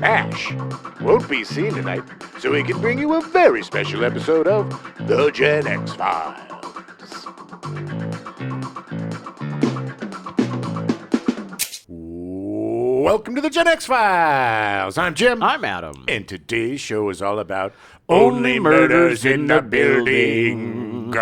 Ash won't be seen tonight, so we can bring you a very special episode of The Gen X Files. Welcome to The Gen X Files. I'm Jim. I'm Adam. And today's show is all about only murders in the building.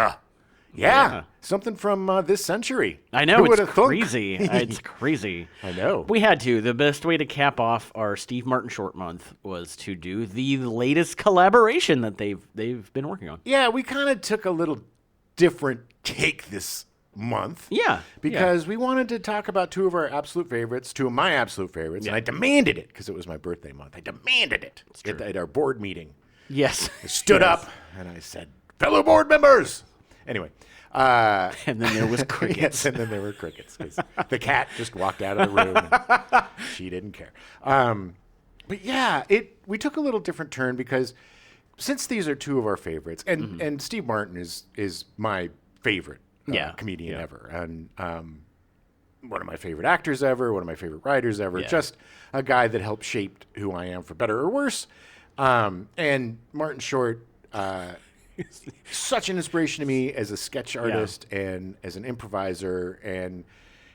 Yeah, something from this century. I know, Who it's would've thunk? crazy. It's crazy. I know. We had to. The best way to cap off our Steve Martin short month was to do the latest collaboration that they've been working on. Yeah, we kind of took a little different take this month. Yeah. Because we wanted to talk about two of our absolute favorites, two of my absolute favorites, and I demanded it because it was my birthday month. I demanded it at our board meeting. Yes. I stood up and I said, fellow board members. Anyway. And then there was crickets. Yes, and then there were crickets. 'Cause the cat just walked out of the room. And she didn't care. But yeah, we took a little different turn because since these are two of our favorites, and Steve Martin is my favorite comedian ever, and one of my favorite actors ever, one of my favorite writers ever, just a guy that helped shape who I am for better or worse. And Martin Short, such an inspiration to me as a sketch artist and as an improviser, and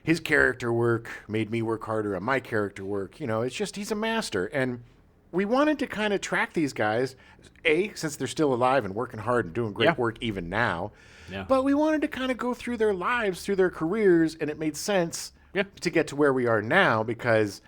his character work made me work harder on my character work. You know, it's just, he's a master. And we wanted to kind of track these guys, since they're still alive and working hard and doing great work even now. Yeah. But we wanted to kind of go through their lives, through their careers, and it made sense to get to where we are now because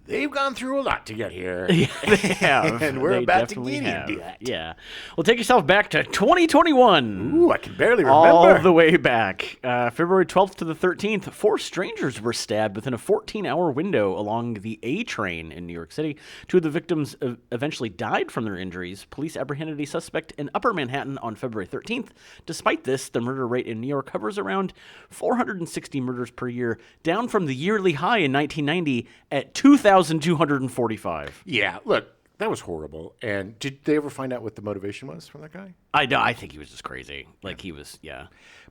they've gone through a lot to get here. Yeah, they have. And we're about to get into that. Yeah. Well, take yourself back to 2021. Ooh, I can barely remember. All the way back. February 12th to the 13th, 4 strangers were stabbed within a 14-hour window along the A train in New York City. 2 of the victims eventually died from their injuries. Police apprehended a suspect in Upper Manhattan on February 13th. Despite this, the murder rate in New York hovers around 460 murders per year, down from the yearly high in 1990 at 2,245. Yeah, look, that was horrible. And did they ever find out what the motivation was from that guy? I know. I think he was just crazy. Like, he was,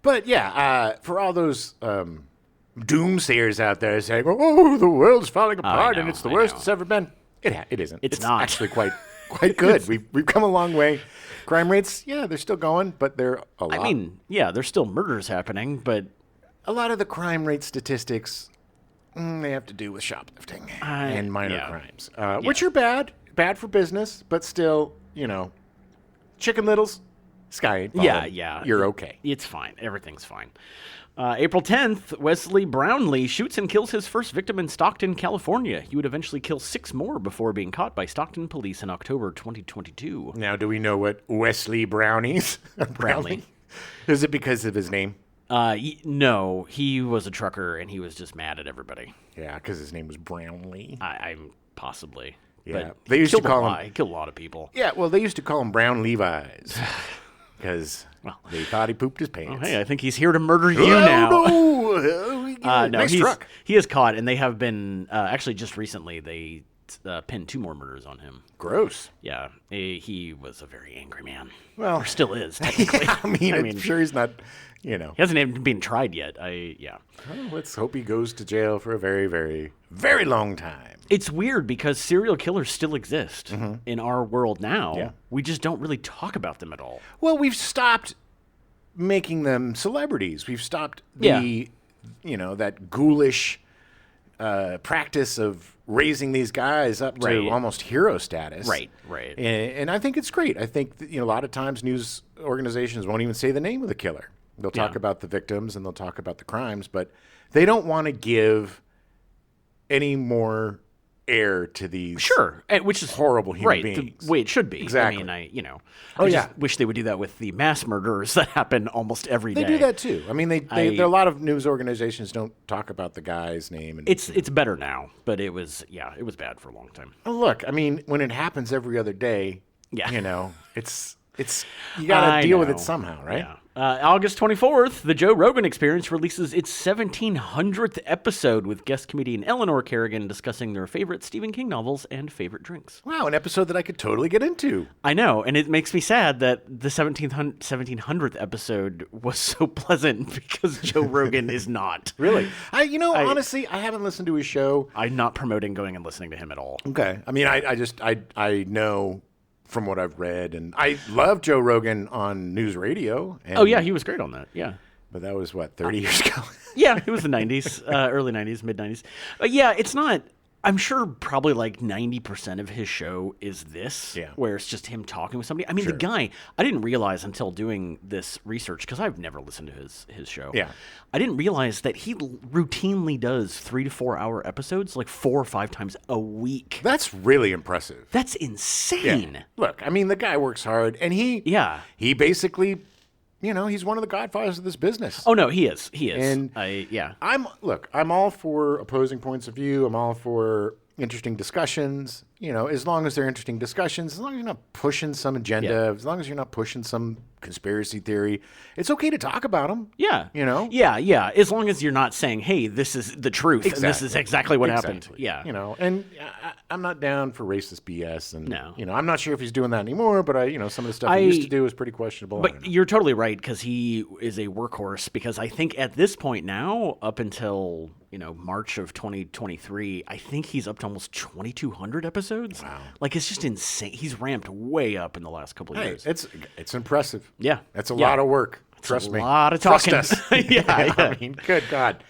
But, for all those doomsayers out there saying, oh, the world's falling apart and it's the worst it's ever been, it isn't. It's not. Actually quite good. We've come a long way. Crime rates, they're still going, but they're a lot. I mean, there's still murders happening, but a lot of the crime rate statistics, they have to do with shoplifting and minor crimes, which are bad for business, but still, Chicken Littles, sky ain't falling. You're okay. It's fine. Everything's fine. April 10th, Wesley Brownlee shoots and kills his first victim in Stockton, California. He would eventually kill 6 more before being caught by Stockton police in October 2022. Now, do we know what Wesley Brownies? Brownlee. Is it because of his name? No, he was a trucker and he was just mad at everybody. Yeah, because his name was Brownlee. I'm possibly. Yeah, but they used to call him. He killed a lot of people. Yeah, well, they used to call him Brown Levi's because they thought he pooped his pants. Oh, hey, I think he's here to murder you now. No, nice truck. He is caught, and they have been actually just recently. They pinned 2 more murders on him. Gross. Yeah, he was a very angry man. Well, or still is technically. I'm sure he's not. He hasn't even been tried yet. Well, let's hope he goes to jail for a very, very, very long time. It's weird because serial killers still exist in our world now. Yeah. We just don't really talk about them at all. Well, we've stopped making them celebrities. We've stopped the, that ghoulish practice of raising these guys up to almost hero status. Right. And I think it's great. I think that, a lot of times news organizations won't even say the name of the killer. They'll talk about the victims and they'll talk about the crimes, but they don't want to give any more air to these which is horrible human beings. The way it should be. Exactly. I mean, I just wish they would do that with the mass murders that happen almost every day. They do that too. I mean, there are a lot of news organizations don't talk about the guy's name. And, it's better now, but it was bad for a long time. Oh, look, I mean, when it happens every other day, it's you got to deal with it somehow, right? August 24th, The Joe Rogan Experience releases its 1700th episode with guest comedian Eleanor Kerrigan discussing their favorite Stephen King novels and favorite drinks. Wow, an episode that I could totally get into. I know, and it makes me sad that the 1700th episode was so pleasant because Joe Rogan is not. Really? Honestly, I haven't listened to his show. I'm not promoting going and listening to him at all. Okay. I mean, I know from what I've read, and I love Joe Rogan on news radio. And, Oh, yeah, he was great on that. Yeah. But that was, 30 years ago? Yeah, it was the 90s, early 90s, mid 90s. But yeah, it's not. I'm sure probably like 90% of his show is this, where it's just him talking with somebody. I mean, the guy, I didn't realize until doing this research, because I've never listened to his show. Yeah. I didn't realize that he routinely does 3 to 4 hour episodes like 4 or 5 times a week. That's really impressive. That's insane. Yeah. Look, I mean, the guy works hard, and he basically, he's one of the godfathers of this business. Oh, no, he is. He is. And I'm all for opposing points of view. I'm all for interesting discussions, as long as they're interesting discussions, as long as you're not pushing some agenda, as long as you're not pushing some conspiracy theory, it's okay to talk about them. Yeah. Yeah. As long as you're not saying, hey, this is the truth, and this is exactly what happened. Yeah. And I'm not down for racist BS. And, No. I'm not sure if he's doing that anymore, but some of the stuff he used to do is pretty questionable. But you're totally right, because he is a workhorse, because I think at this point now, up until, March of 2023, I think he's up to almost 2,200 episodes. Wow. Like, it's just insane. He's ramped way up in the last couple of years. It's impressive. Yeah. That's a lot of work. Trust me. A lot of talking. Trust us. yeah. I mean, good God.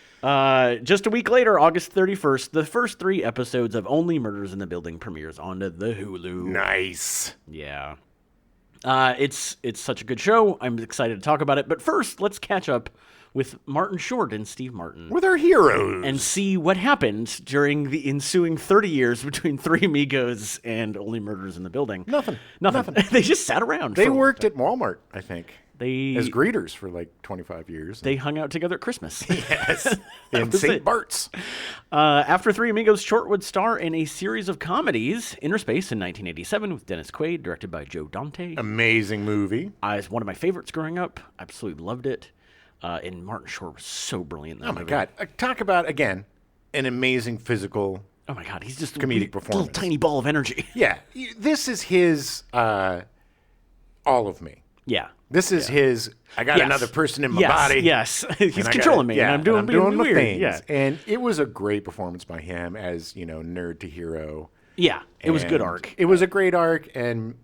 Just a week later, August 31st, the first 3 episodes of Only Murders in the Building premieres onto the Hulu. Nice. Yeah. It's such a good show. I'm excited to talk about it. But first, let's catch up with Martin Short and Steve Martin. With our heroes. And see what happened during the ensuing 30 years between Three Amigos and Only Murders in the Building. Nothing. They just sat around. They worked at Walmart, I think. They as greeters for like 25 years. They hung out together at Christmas. Yes. In St. Bart's. After Three Amigos, Short would star in a series of comedies, Inner Space in 1987 with Dennis Quaid, directed by Joe Dante. Amazing movie. It's one of my favorites growing up. Absolutely loved it. And Martin Short was so brilliant in that movie. Oh, my God. Talk about, again, an amazing physical Oh, my God. He's just comedic a performance. little tiny ball of energy. Yeah. This is his all of me. Yeah. This is his, I got another person in my body. Yes. He's controlling me, and I'm doing my weird. things. Yeah. And it was a great performance by him as, nerd to hero. Yeah. It was a good And arc. It was a great arc, and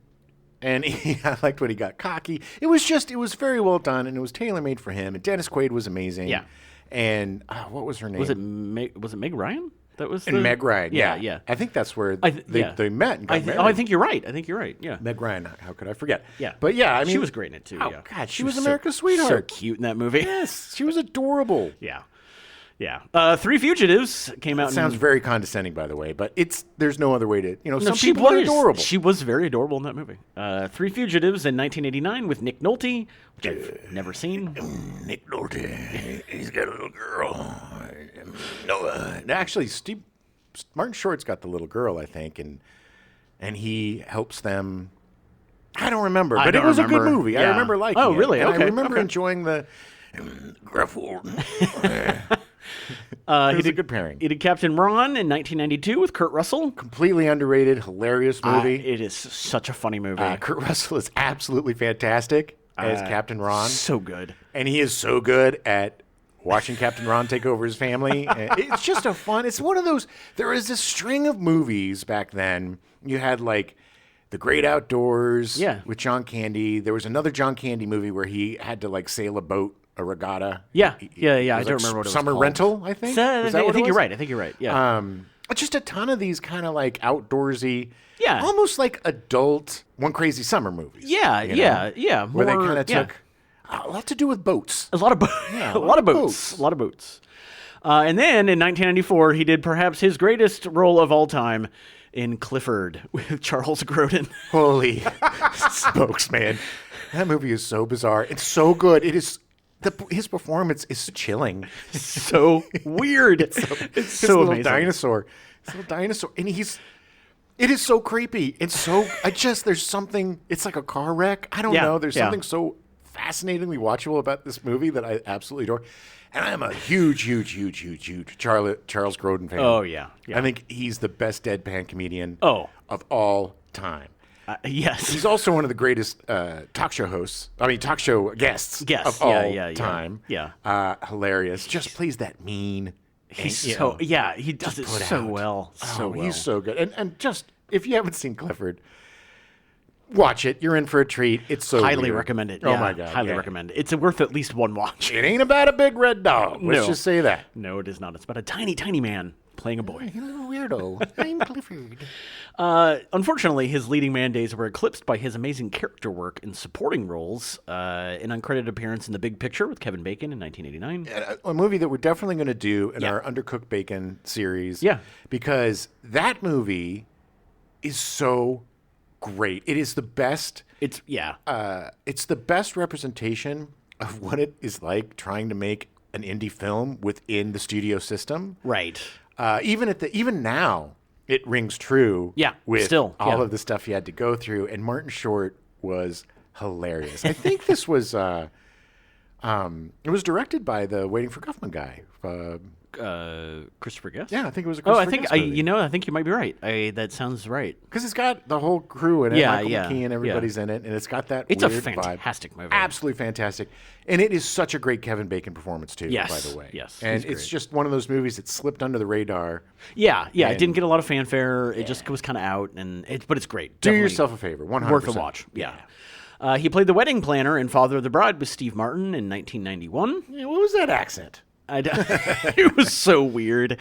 I liked when he got cocky. It was very well done, and it was tailor-made for him. And Dennis Quaid was amazing. Yeah. And what was her name? Was it Meg Ryan? That was And Meg Ryan. Yeah. Yeah. I think that's where they met and got married. I think you're right. Yeah. Meg Ryan. How could I forget? Yeah. But yeah, I mean, she was great in it too. Oh yeah. God, she was America's sweetheart. So cute in that movie. Yes, she was adorable. Yeah. Yeah. Three Fugitives came out. Sounds very condescending, by the way, but there's no other way to, some she people are adorable. She was very adorable in that movie. Three Fugitives in 1989 with Nick Nolte, which I've never seen. Nick Nolte, he's got a little girl. No, actually, Martin Short's got the little girl, I think, and he helps them. I don't remember, but it was a good movie. Yeah. I remember liking it. Oh, really? And Okay. I remember enjoying the Gruff Walton. It was a good pairing. He did Captain Ron in 1992 with Kurt Russell. Completely underrated, hilarious movie. It is such a funny movie. Kurt Russell is absolutely fantastic as Captain Ron. So good. And he is so good at watching Captain Ron take over his family. It's just it's one of those, there was this string of movies back then. You had like The Great Outdoors with John Candy. There was another John Candy movie where he had to like sail a boat, a regatta. Yeah. I It don't was remember what it was Summer called. Rental, I think. I Was that what it think you're was? right. I think you're right. Yeah. Just a ton of these kind of like outdoorsy, Yeah. almost like adult One Crazy Summer movies. Yeah. you know? Where they More- kind of yeah. took a lot to do with boats. A lot of Yeah, a lot of boats. A lot of boats. And then in 1994, he did perhaps his greatest role of all time in Clifford with Charles Grodin. Holy smokes, man. That movie is so bizarre. It's so good. It is his performance is chilling. So weird. It's His so little amazing. dinosaur. His little dinosaur. And it is so creepy. It's so there's something, it's like a car wreck. I don't Yeah, know. There's yeah. something so fascinatingly watchable about this movie that I absolutely adore. And I'm a huge Charles Grodin fan. Oh, yeah. I think he's the best deadpan comedian Oh. of all time. Yes. He's also one of the greatest talk show guests of all time. Yeah. Hilarious. Just plays that mean. He's you so know, he does it put so out. well. So well. He's so good. And just, if you haven't seen Clifford, watch it. You're in for a treat. It's so highly weird. recommend it. Oh Yeah, my God. highly recommend it. It's worth at least one watch. It ain't about a big red dog. Let's No. just say that. No, it is not. It's about a tiny man playing a boy. You're a little weirdo. I'm Clifford. Unfortunately, his leading man days were eclipsed by his amazing character work in supporting roles. An uncredited appearance in The Big Picture with Kevin Bacon in 1989. A movie that we're definitely going to do in Yeah. our Undercooked Bacon series. Yeah. Because that movie is so great. It is the best. It's It's the best representation of what it is like trying to make an indie film within the studio system. right. Even now, it rings true. Yeah, with still, all yeah. of the stuff he had to go through. And Martin Short was hilarious. I think this was it was directed by the Waiting for Guffman guy. Christopher Guest. Yeah, I think it was a Oh, Christopher I think Guest movie. I think you might be right. That sounds right. Because it's got the whole crew in it. Yeah, Michael yeah, McKean, yeah. everybody's in it, and it's got that It's a weird vibe. fantastic movie. Absolutely fantastic. And it is such a great Kevin Bacon performance, too, Yes, by the way. yes, And he's it's great. just one of those movies that slipped under the radar. Yeah. It And- didn't get a lot of fanfare. It just was kind of out, but it's great. Do Definitely yourself a favor. 100%. worth a watch. Yeah. He played the wedding planner in Father of the Bride with Steve Martin in 1991. Yeah, what was that accent? It was so weird.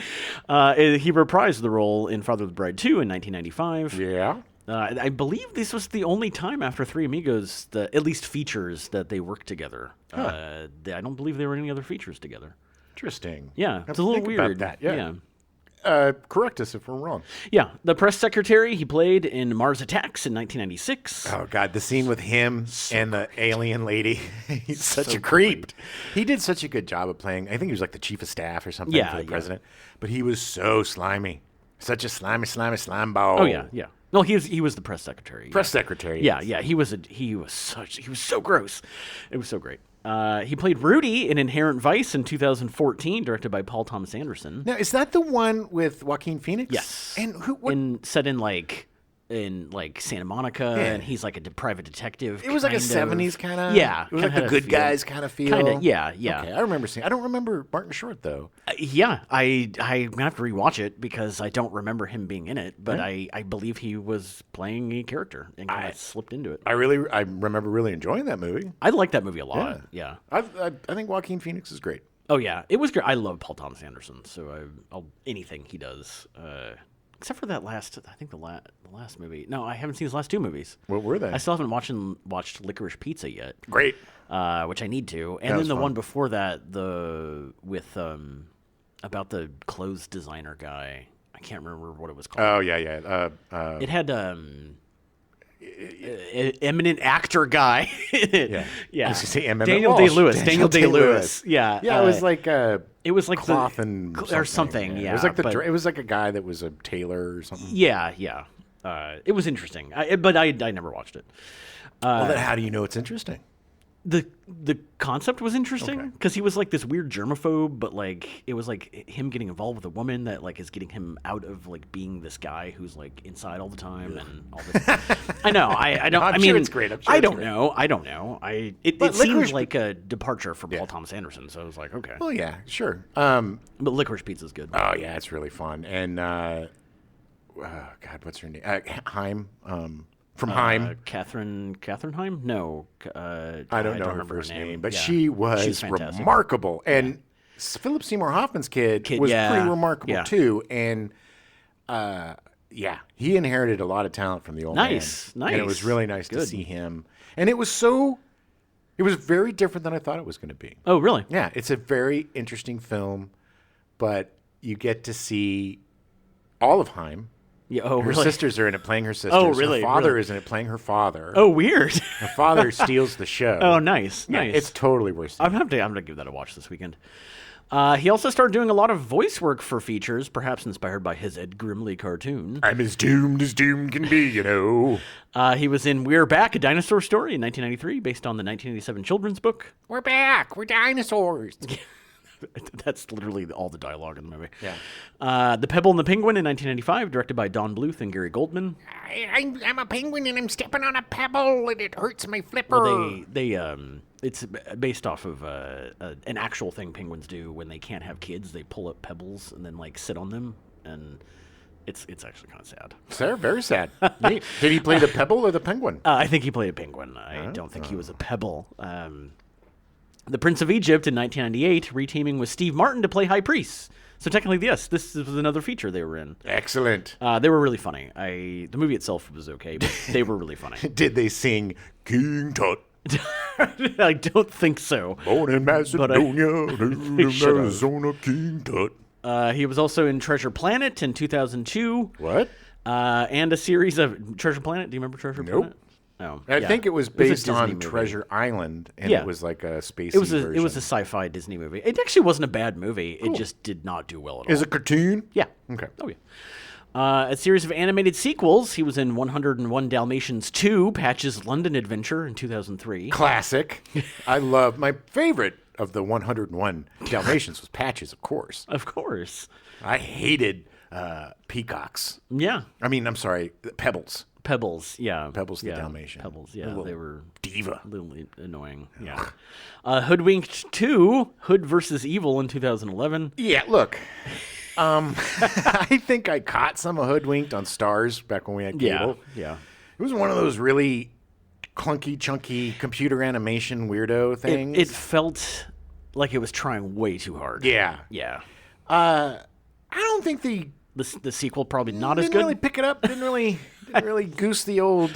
He reprised the role in Father of the Bride 2 in 1995. Yeah. I believe this was the only time after Three Amigos, at least features, that they worked together. I don't believe there were any other features together. Interesting. Yeah, Have it's to a little think about weird. that. Yeah. yeah. Correct us if we're wrong. Yeah, the press secretary he played in Mars Attacks in 1996. Oh, God. The scene with him and the alien lady. He's such a creep. He did such a good job of playing. I think he was like the chief of staff or something for the president. But he was so slimy. Such a slimy ball. Oh yeah. No, he was the press secretary. Press secretary. Yeah. He was so gross. It was so great. He played Rudy in Inherent Vice in 2014, directed by Paul Thomas Anderson. Now, is that the one with Joaquin Phoenix? Yes. And who? What? Set in Santa Monica, and he's like a private detective. It was like a kind of. 70s kind of. Yeah, It was like kinda the good feel. guys kind of feel. Kinda, yeah. Okay, I remember seeing. I don't remember Martin Short though. Yeah, I'm gonna have to rewatch it because I don't remember him being in it, but I believe he was playing a character and kind of slipped into it. I remember really enjoying that movie. I like that movie a lot. Yeah. I think Joaquin Phoenix is great. Oh yeah, it was great. I love Paul Thomas Anderson, so I'll anything he does, except for that last. I think the last movie. No, I haven't seen his last two movies. What were they? I still haven't watched Licorice Pizza yet. Great. Which I need to. And That then was the fun. one before that, with about the clothes designer guy. I can't remember what it was called. Oh yeah. It had eminent actor guy. Yeah. Yeah. I was gonna say Emmett Daniel Walsh. Day-Lewis. Daniel Day-Lewis. Yeah. Yeah, it was like it was like cloth and or something. Yeah. It was like but- it was like a guy that was a tailor or something. Yeah. It was interesting, but I never watched it. Well, then how do you know it's interesting? The concept was interesting Okay. because he was like this weird germaphobe, but like it was like him getting involved with a woman that like is getting him out of like being this guy who's like inside all the time and all this. I know. I don't. I'm I sure mean, it's great. I'm sure I it's don't great. know. I don't know. It But seemed Licorice- like a departure from Paul Thomas Anderson, so I was like, okay. Well, yeah, sure. But Licorice Pizza's good. Oh yeah, it's really fun. And God, what's her name? Heim. From Heim. Catherine Heim? No. I don't know her remember first name. name, but Yeah. she was She's fantastic. remarkable. And Philip Seymour Hoffman's kid was yeah, pretty remarkable yeah. too. And he inherited a lot of talent from the old man. Nice. And it was really nice to Good. see him. And it was very different than I thought it was going to be. Oh, really? Yeah, it's a very interesting film, but you get to see all of Heim. Yeah. Oh, Her really? sisters are in it playing her sisters. Oh, really? Her father Really? is in it playing her father. Oh, weird. Her father steals the show. Oh, nice. Yeah, Nice. it's totally worth it. I'm gonna give that a watch this weekend. He also started doing a lot of voice work for features, perhaps inspired by his Ed Grimley cartoon. I'm as doom can be, you know. He was in We're Back, A Dinosaur Story in 1993, based on the 1987 children's book. We're back. We're dinosaurs. That's literally all the dialogue in the movie. Yeah. The Pebble and the Penguin in 1995, directed by Don Bluth and Gary Goldman. I'm a penguin and I'm stepping on a pebble and it hurts my flipper. Well, it's based off of an actual thing penguins do when they can't have kids. They pull up pebbles and then like sit on them, and it's actually kind of sad. Sir, very sad. Did he play the pebble or the penguin? I think he played a penguin. I don't think he was a pebble. The Prince of Egypt in 1998, reteaming with Steve Martin to play High Priest. So technically, yes, this was another feature they were in. Excellent. They were really funny. The movie itself was okay, but they were really funny. Did they sing King Tut? I don't think so. Born in Macedonia, Shut up. Arizona, King Tut. He was also in Treasure Planet in 2002. What? And a series of Treasure Planet. Do you remember Treasure Nope. Planet? No. I think it was a based Disney on movie. Treasure Island, and Yeah. it was like a space. It was a sci-fi Disney movie. It actually wasn't a bad movie. It just did not do well at all. Is it a cartoon? Yeah. Okay. Oh, yeah. A series of animated sequels. He was in 101 Dalmatians 2, Patch's London Adventure in 2003. Classic. I love my favorite of the 101 Dalmatians was Patches, of course. Of course. I hated peacocks. Yeah. I mean, I'm sorry, Pebbles. Pebbles, yeah. Pebbles the yeah. Dalmatian. Pebbles, yeah. Little They were diva. a little annoying. Yeah. Hoodwinked 2, Hood versus Evil in 2011. Yeah, look. I think I caught some of Hoodwinked on Stars back when we had cable. Yeah. It was one of those really clunky, chunky computer animation weirdo things. It felt like it was trying way too hard. Yeah. Yeah. I don't think The sequel probably not as didn't good. really pick it up. Didn't really goose the old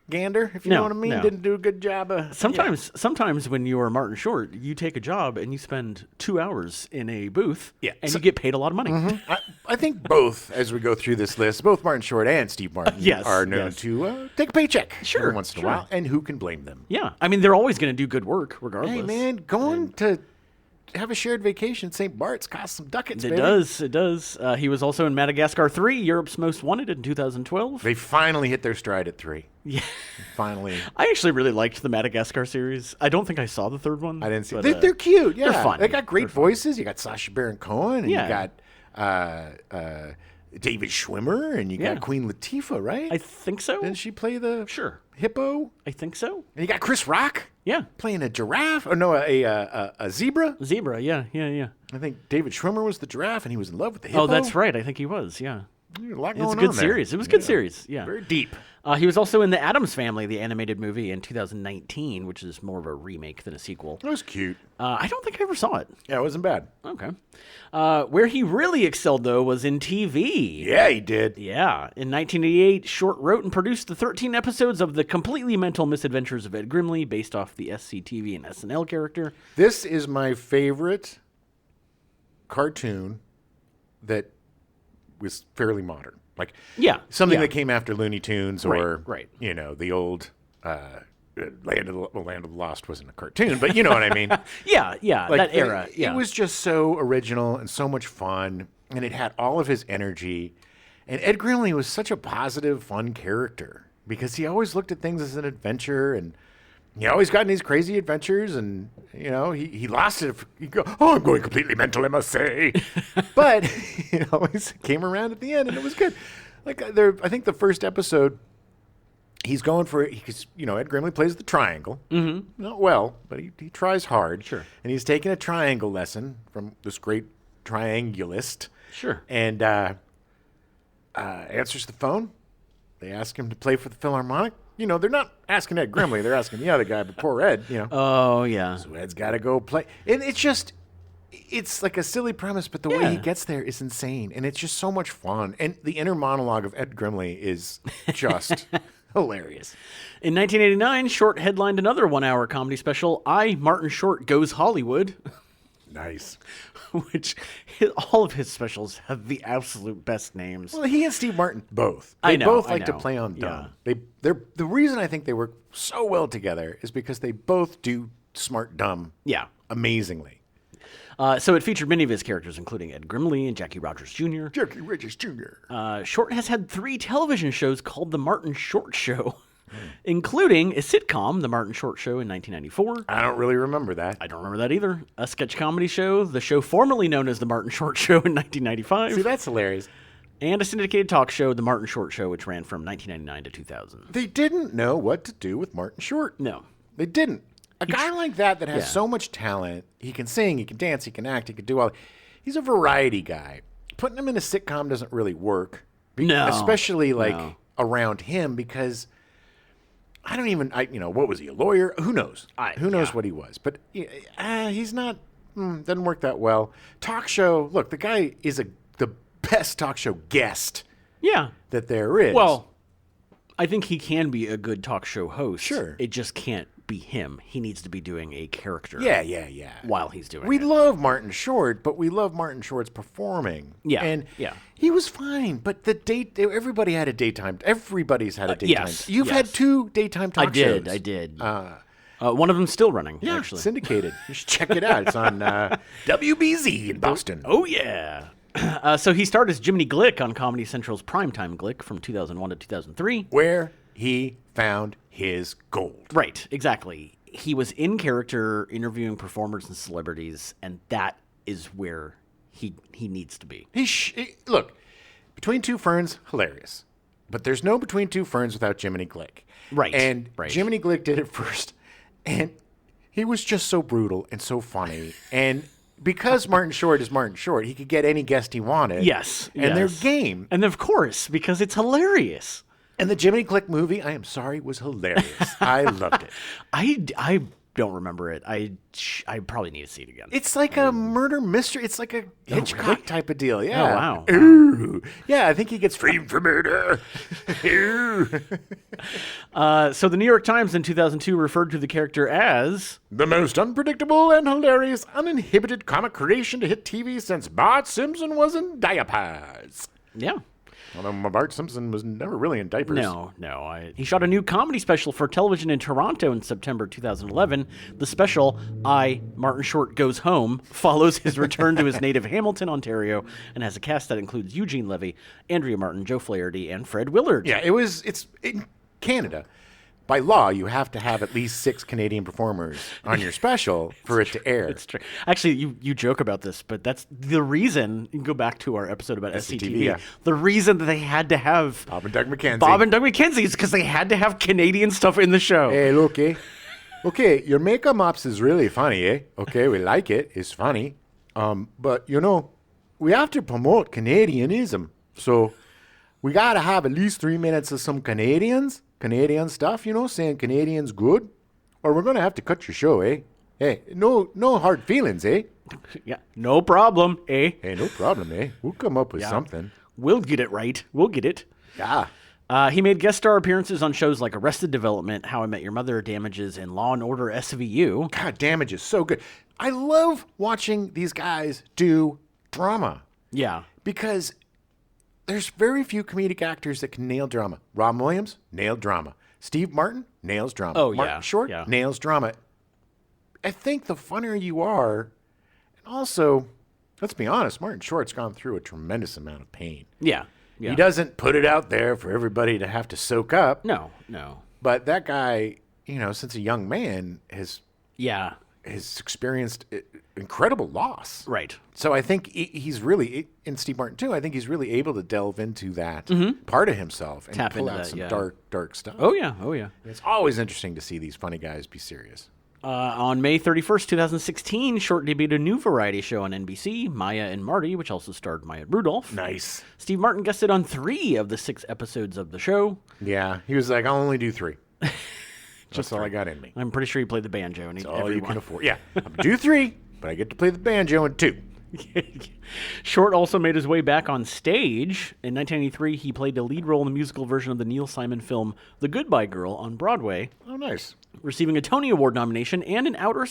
gander, if you know No, what I mean. no. Didn't do a good job of. Sometimes when you are Martin Short, you take a job and you spend 2 hours in a booth, Yeah. and So- you get paid a lot of money. I think both, as we go through this list, both Martin Short and Steve Martin Yes, are known yes. to take a paycheck Sure, every once in a sure. while, and who can blame them? Yeah, I mean they're always going to do good work regardless. Hey, man, going to have a shared vacation at St. Bart's costs some ducats, It baby. does. It does. He was also in Madagascar 3, Europe's Most Wanted in 2012. They finally hit their stride at 3. Yeah. Finally. I actually really liked the Madagascar series. I don't think I saw the third one. I didn't see but, They're cute. Yeah. they're fun. They got great voices. You got Sacha Baron Cohen, and Yeah. you got David Schwimmer, and you Yeah. got Queen Latifah, right? I think so. Didn't she play the Sure. hippo? I think so. And you got Chris Rock Yeah. playing a giraffe. Or no, a zebra. Zebra. Yeah. I think David Schwimmer was the giraffe, and he was in love with the hippo. Oh, that's right. I think he was. Yeah. There's a lot It's going a on good there. series. It was a good series. Yeah. Very deep. He was also in The Addams Family, the animated movie in 2019, which is more of a remake than a sequel. It was cute. I don't think I ever saw it. Yeah, it wasn't bad. Okay. Where he really excelled, though, was in TV. Yeah, he did. Yeah. In 1988, Short wrote and produced the 13 episodes of The Completely Mental Misadventures of Ed Grimley, based off the SCTV and SNL character. This is my favorite cartoon that was fairly modern. Like, Yeah. something yeah. that came after Looney Tunes or, right. you know, the old Land of the Lost wasn't a cartoon, but you know what I mean. Yeah, yeah, Like, that era. Yeah. It was just so original and so much fun, and it had all of his energy. And Ed Grimley was such a positive, fun character because he always looked at things as an adventure, and he always got in these crazy adventures. And you know, he lost it. He go, oh, I'm going completely mental, I must say. But he always came around at the end, and it was good. Like I think the first episode. He's going for it because, you know, Ed Grimley plays the triangle. Mm-hmm. Not well, but he tries hard. Sure. And he's taking a triangle lesson from this great triangulist. Sure. And answers the phone. They ask him to play for the Philharmonic. You know, they're not asking Ed Grimley. They're asking the other guy, but poor Ed, you know. Oh, yeah. So Ed's got to go play. And it's like a silly premise, but the way he Yeah. gets there is insane. And it's just so much fun. And the inner monologue of Ed Grimley is just hilarious. In 1989, Short headlined another one-hour comedy special, I, Martin Short Goes Hollywood, Nice. which all of his specials have the absolute best names. Well, he and Steve Martin both. I They know, both I like to know. play on Yeah. dumb. They're the reason I think they work so well together is because they both do smart dumb Yeah. amazingly. So it featured many of his characters, including Ed Grimley and Jackie Rogers Jr. Jackie Rogers Jr. Short has had 3 television shows called The Martin Short Show, including a sitcom, The Martin Short Show, in 1994. I don't really remember that. I don't remember that either. A sketch comedy show, the show formerly known as The Martin Short Show in 1995. See, that's hilarious. And a syndicated talk show, The Martin Short Show, which ran from 1999 to 2000. They didn't know what to do with Martin Short. No. They didn't. A guy like that has Yeah. so much talent. He can sing, he can dance, he can act, he can do all. He's a variety guy. Putting him in a sitcom doesn't really work. No. Especially like No. around him because I don't even, what was he, a lawyer? Who knows? Who knows yeah. what he was? But he's not, doesn't work that well. Talk show, look, the guy is the best talk show guest Yeah. that there is. Well, I think he can be a good talk show host. Sure. It just can't be him. He needs to be doing a character. yeah. While he's doing We it. love Martin Short, but we love Martin Short's performing. Yeah, And yeah. he was fine, but everybody had a daytime. Everybody's had a daytime. yes, You've had yes. 2 daytime talk shows. I did. One of them's still running, Yeah, actually. syndicated. You should check it out. It's on WBZ in Boston. Oh, yeah. So he starred as Jiminy Glick on Comedy Central's Primetime Glick from 2001 to 2003. Where he found his gold. Right, exactly. He was in character interviewing performers and celebrities, and that is where he needs to be. Look, Between Two Ferns, hilarious. But there's no Between Two Ferns without Jiminy Glick. Right, And right. Jiminy Glick did it first. And he was just so brutal and so funny. And because Martin Short is Martin Short, he could get any guest he wanted. Yes. And they're yes. game. And of course, because it's hilarious. And the Jiminy Glick movie, I am sorry, was hilarious. I loved it. I don't remember it. I probably need to see it again. It's like a murder mystery. It's like a Hitchcock type of deal. Yeah. Oh, wow. Ooh. Yeah, I think he gets framed for murder. Ooh. So the New York Times in 2002 referred to the character as The most unpredictable and hilarious, uninhibited comic creation to hit TV since Bart Simpson was in diapers. yeah. Although Bart Simpson was never really in diapers. No. He shot a new comedy special for television in Toronto in September 2011. The special, Martin Short Goes Home, follows his return to his native Hamilton, Ontario, and has a cast that includes Eugene Levy, Andrea Martin, Joe Flaherty, and Fred Willard. Yeah, it's in Canada. By law, you have to have at least 6 Canadian performers on your special for it to air. It's true. Actually, you joke about this, but that's the reason. You can go back to our episode about SCTV. yeah. The reason that they had to have Bob and Doug McKenzie. Bob and Doug McKenzie is because they had to have Canadian stuff in the show. Hey, look, eh? Okay, your makeup mops is really funny, eh? Okay, we like it. It's funny. But, we have to promote Canadianism. So we got to have at least 3 minutes of some Canadian stuff, saying Canadians good. Or we're going to have to cut your show, eh? Hey, no hard feelings, eh? Yeah, no problem, eh? Hey, no problem, eh? We'll come up with something. We'll get it right. We'll get it. Yeah. He made guest star appearances on shows like Arrested Development, How I Met Your Mother, Damages, and Law and Order SVU. God, Damage is so good. I love watching these guys do drama Yeah. because there's very few comedic actors that can nail drama. Robin Williams, nailed drama. Steve Martin, nails drama. Oh, Martin yeah, Short, yeah. nails drama. I think the funnier you are, and also, let's be honest, Martin Short's gone through a tremendous amount of pain. Yeah. He doesn't put it out there for everybody to have to soak up. No. But that guy, since a young man, has Yeah. experienced incredible loss. Right. So I think he's really, and Steve Martin too, I think he's really able to delve into that part of himself and Tap pull into out that, some yeah. dark stuff. Oh, yeah. It's always interesting to see these funny guys be serious. On May 31st, 2016, Short debuted a new variety show on NBC, Maya and Marty, which also starred Maya Rudolph. Nice. Steve Martin guested on 3 of the 6 episodes of the show. Yeah, he was like, I'll only do 3. That's all I got in me. I'm pretty sure he played the banjo. And That's all you can afford. Yeah, I'm do 3, but I get to play the banjo in 2. Short also made his way back on stage. In 1993, he played the lead role in the musical version of the Neil Simon film The Goodbye Girl on Broadway, Oh, nice. receiving a Tony Award nomination and an Outer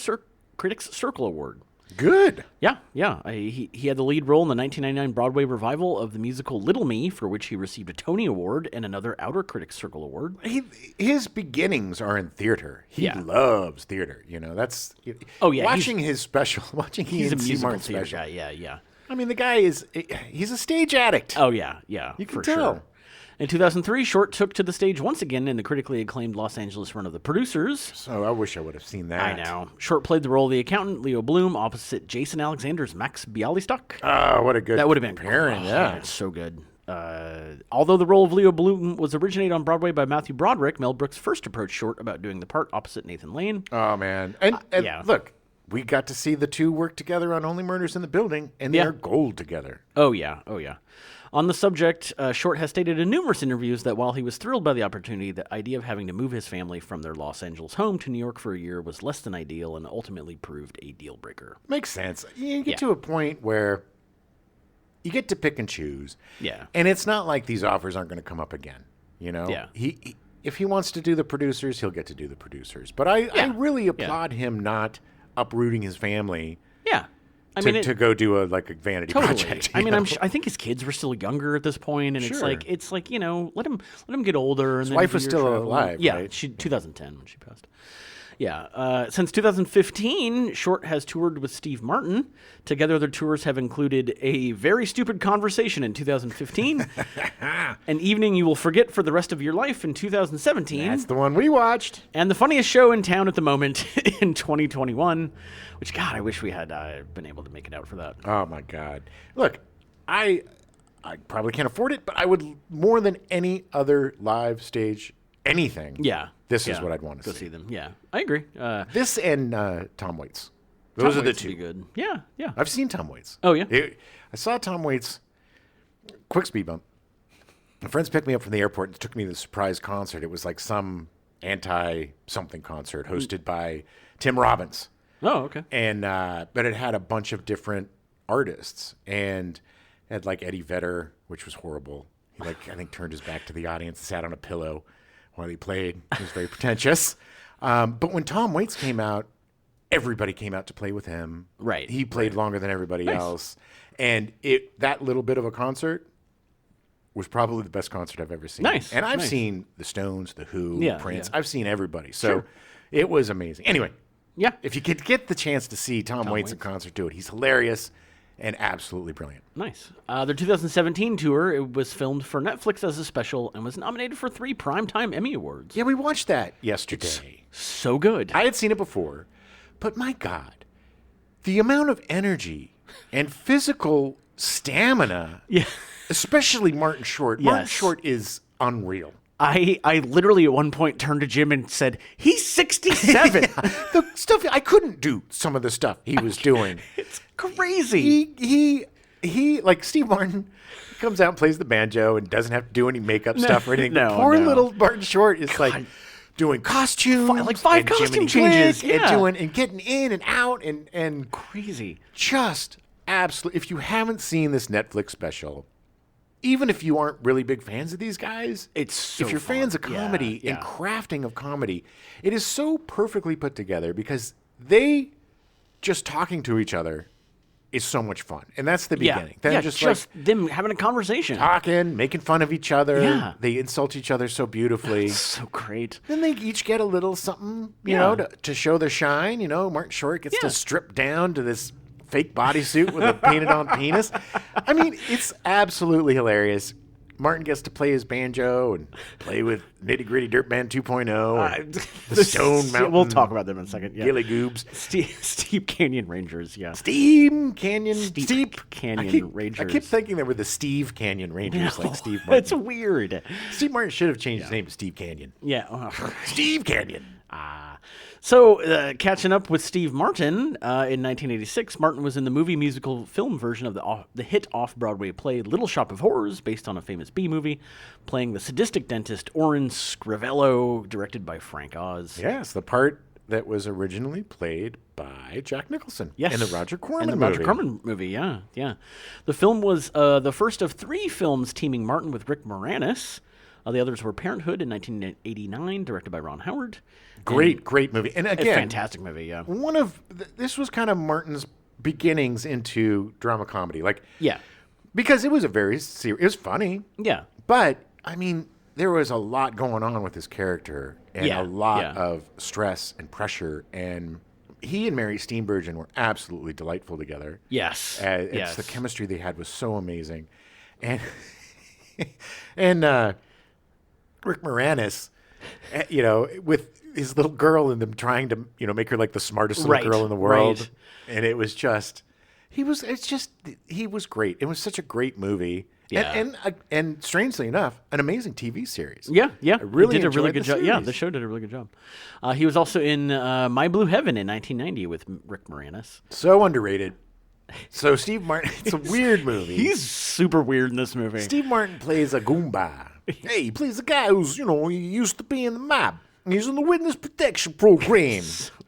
Critics Circle Award. Good. Yeah, yeah. He had the lead role in the 1999 Broadway revival of the musical Little Me, for which he received a Tony Award and another Outer Critics Circle Award. His beginnings are in theater. He Yeah. loves theater. You know, that's Oh, yeah, Watching his special, watching He's a Ian C. musical Martin theater special. guy. Yeah, yeah. I mean, the guy he's a stage addict. Oh, yeah, yeah. You can for tell. Sure. In 2003, Short took to the stage once again in the critically acclaimed Los Angeles run of The Producers. So I wish I would have seen that. I know. Short played the role of the accountant, Leo Bloom, opposite Jason Alexander's Max Bialystock. Oh, what a good That would have been pairing. oh, Yeah. it's so good. Although the role of Leo Bloom was originated on Broadway by Matthew Broderick, Mel Brooks first approached Short about doing the part opposite Nathan Lane. Oh man. And yeah. look, we got to see the two work together on Only Murders in the Building, and Yeah. they're gold together. Oh, yeah. Oh, yeah. On the subject, Short has stated in numerous interviews that while he was thrilled by the opportunity, the idea of having to move his family from their Los Angeles home to New York for a year was less than ideal and ultimately proved a deal breaker. Makes sense. You get Yeah. to a point where you get to pick and choose. Yeah. And it's not like these offers aren't going to come up again. You know? Yeah. He if he wants to do the producers, he'll get to do the producers. But I really applaud him not uprooting his family Yeah. I to, mean, to go do a vanity totally. project. I you mean, know? I think his kids were still younger at this point, and Sure. it's like you know, let him get older. And then wife do was your still travel. alive, Yeah, right? she 2010 when she passed. Yeah. Since 2015, Short has toured with Steve Martin. Together, their tours have included A Very Stupid Conversation in 2015, An Evening You Will Forget for the Rest of Your Life in 2017, That's the one we watched. and The Funniest Show in Town at the Moment in 2021, which, God, I wish we had been able to make it out for that. Oh my God! Look, I probably can't afford it, but I would more than any other live stage anything. Yeah. This is Yeah. what I'd want to Go see. see them. Yeah, I agree. This and Tom Waits. Those are the Waits would two. be good. Yeah, yeah. I've seen Tom Waits. Oh, yeah? I saw Tom Waits. Quick speed bump. My friends picked me up from the airport and took me to the surprise concert. It was like some anti-something concert hosted by Tim Robbins. Oh, okay. And but it had a bunch of different artists and had like Eddie Vedder, which was horrible. He I think turned his back to the audience and sat on a pillow while he played. It was very pretentious. But when Tom Waits came out, everybody came out to play with him. Right, He played longer than everybody else, and that little bit of a concert was probably the best concert I've ever seen. Nice, And I've nice. seen the Stones, the Who, Yeah, Prince. yeah. I've seen everybody. So Sure. it was amazing. Anyway. Yeah. If you could get the chance to see Tom Waits in concert, do it. He's hilarious and absolutely brilliant. Nice. Their 2017 tour, it was filmed for Netflix as a special and was nominated for 3 Primetime Emmy Awards. Yeah, we watched that yesterday. So good. I had seen it before, but my God, the amount of energy and physical stamina, Yeah. especially Martin Short. Martin Yes. Short is unreal. I literally at one point turned to Jim and said, he's 67. The stuff I couldn't do, some of the stuff he was doing. It's crazy. He like Steve Martin comes out and plays the banjo and doesn't have to do any makeup stuff or anything. no, Poor no. little Martin Short is like doing costumes, Like 5 and costume Jiminy changes, Glick yeah. and getting in and out and Crazy. just absolutely. If you haven't seen this Netflix special, even if you aren't really big fans of these guys, It's so if you're fun. fans of Yeah, comedy yeah. and crafting of comedy, it is so perfectly put together because they just talking to each other is so much fun, and that's the beginning. Then yeah, just just them having a conversation. talking, making fun of each other. Yeah. They insult each other so beautifully. So great. Then they each get a little something, you Yeah. know, to show their shine. You know, Martin Short gets Yeah. to strip down to this fake bodysuit with a painted on penis. I mean, it's absolutely hilarious. Martin gets to play his banjo and play with Nitty Gritty Dirt Band 2.0. and the Stone Mountain. We'll talk about them in a second. Yeah. Gilly Goobs. Steep Canyon Rangers, yeah. Steam Canyon. Steep Canyon I keep Rangers. thinking they were the Steve Canyon Rangers, like Steve Martin. It's weird. Steve Martin should have changed his name to Steve Canyon. Yeah. Steve Canyon. So, catching up with Steve Martin, in 1986, Martin was in the movie musical film version of the hit off-Broadway play Little Shop of Horrors, based on a famous B movie, playing the sadistic dentist Orin Scrivello, directed by Frank Oz. Yes, the part that was originally played by Jack Nicholson Yes. in the Roger Corman And the movie. Roger Corman movie, yeah, yeah. The film was the first of 3 films teaming Martin with Rick Moranis. The others were Parenthood in 1989, directed by Ron Howard. Great movie. And A again, fantastic movie, yeah. this was kind of Martin's beginnings into drama comedy. Like, Yeah. because it was it was funny, Yeah. but I mean, there was a lot going on with his character and Yeah, a lot yeah. of stress and pressure. And he and Mary Steenburgen were absolutely delightful together. Yes. It's the chemistry they had was so amazing, and and Rick Moranis, with his little girl and them trying to make her like the smartest little Right, girl in the world, right. and it was just he was great. It was such a great movie. Yeah. And strangely enough, an amazing TV series. Yeah, yeah. I really He did a really enjoyed good the job. Yeah, series. the show did a really good job. He was also in My Blue Heaven in 1990 with Rick Moranis. So underrated. So Steve Martin, it's a weird movie. He's super weird in this movie. Steve Martin plays a Goomba. Hey, he plays a guy who's, he used to be in the mob. He's in the witness protection program.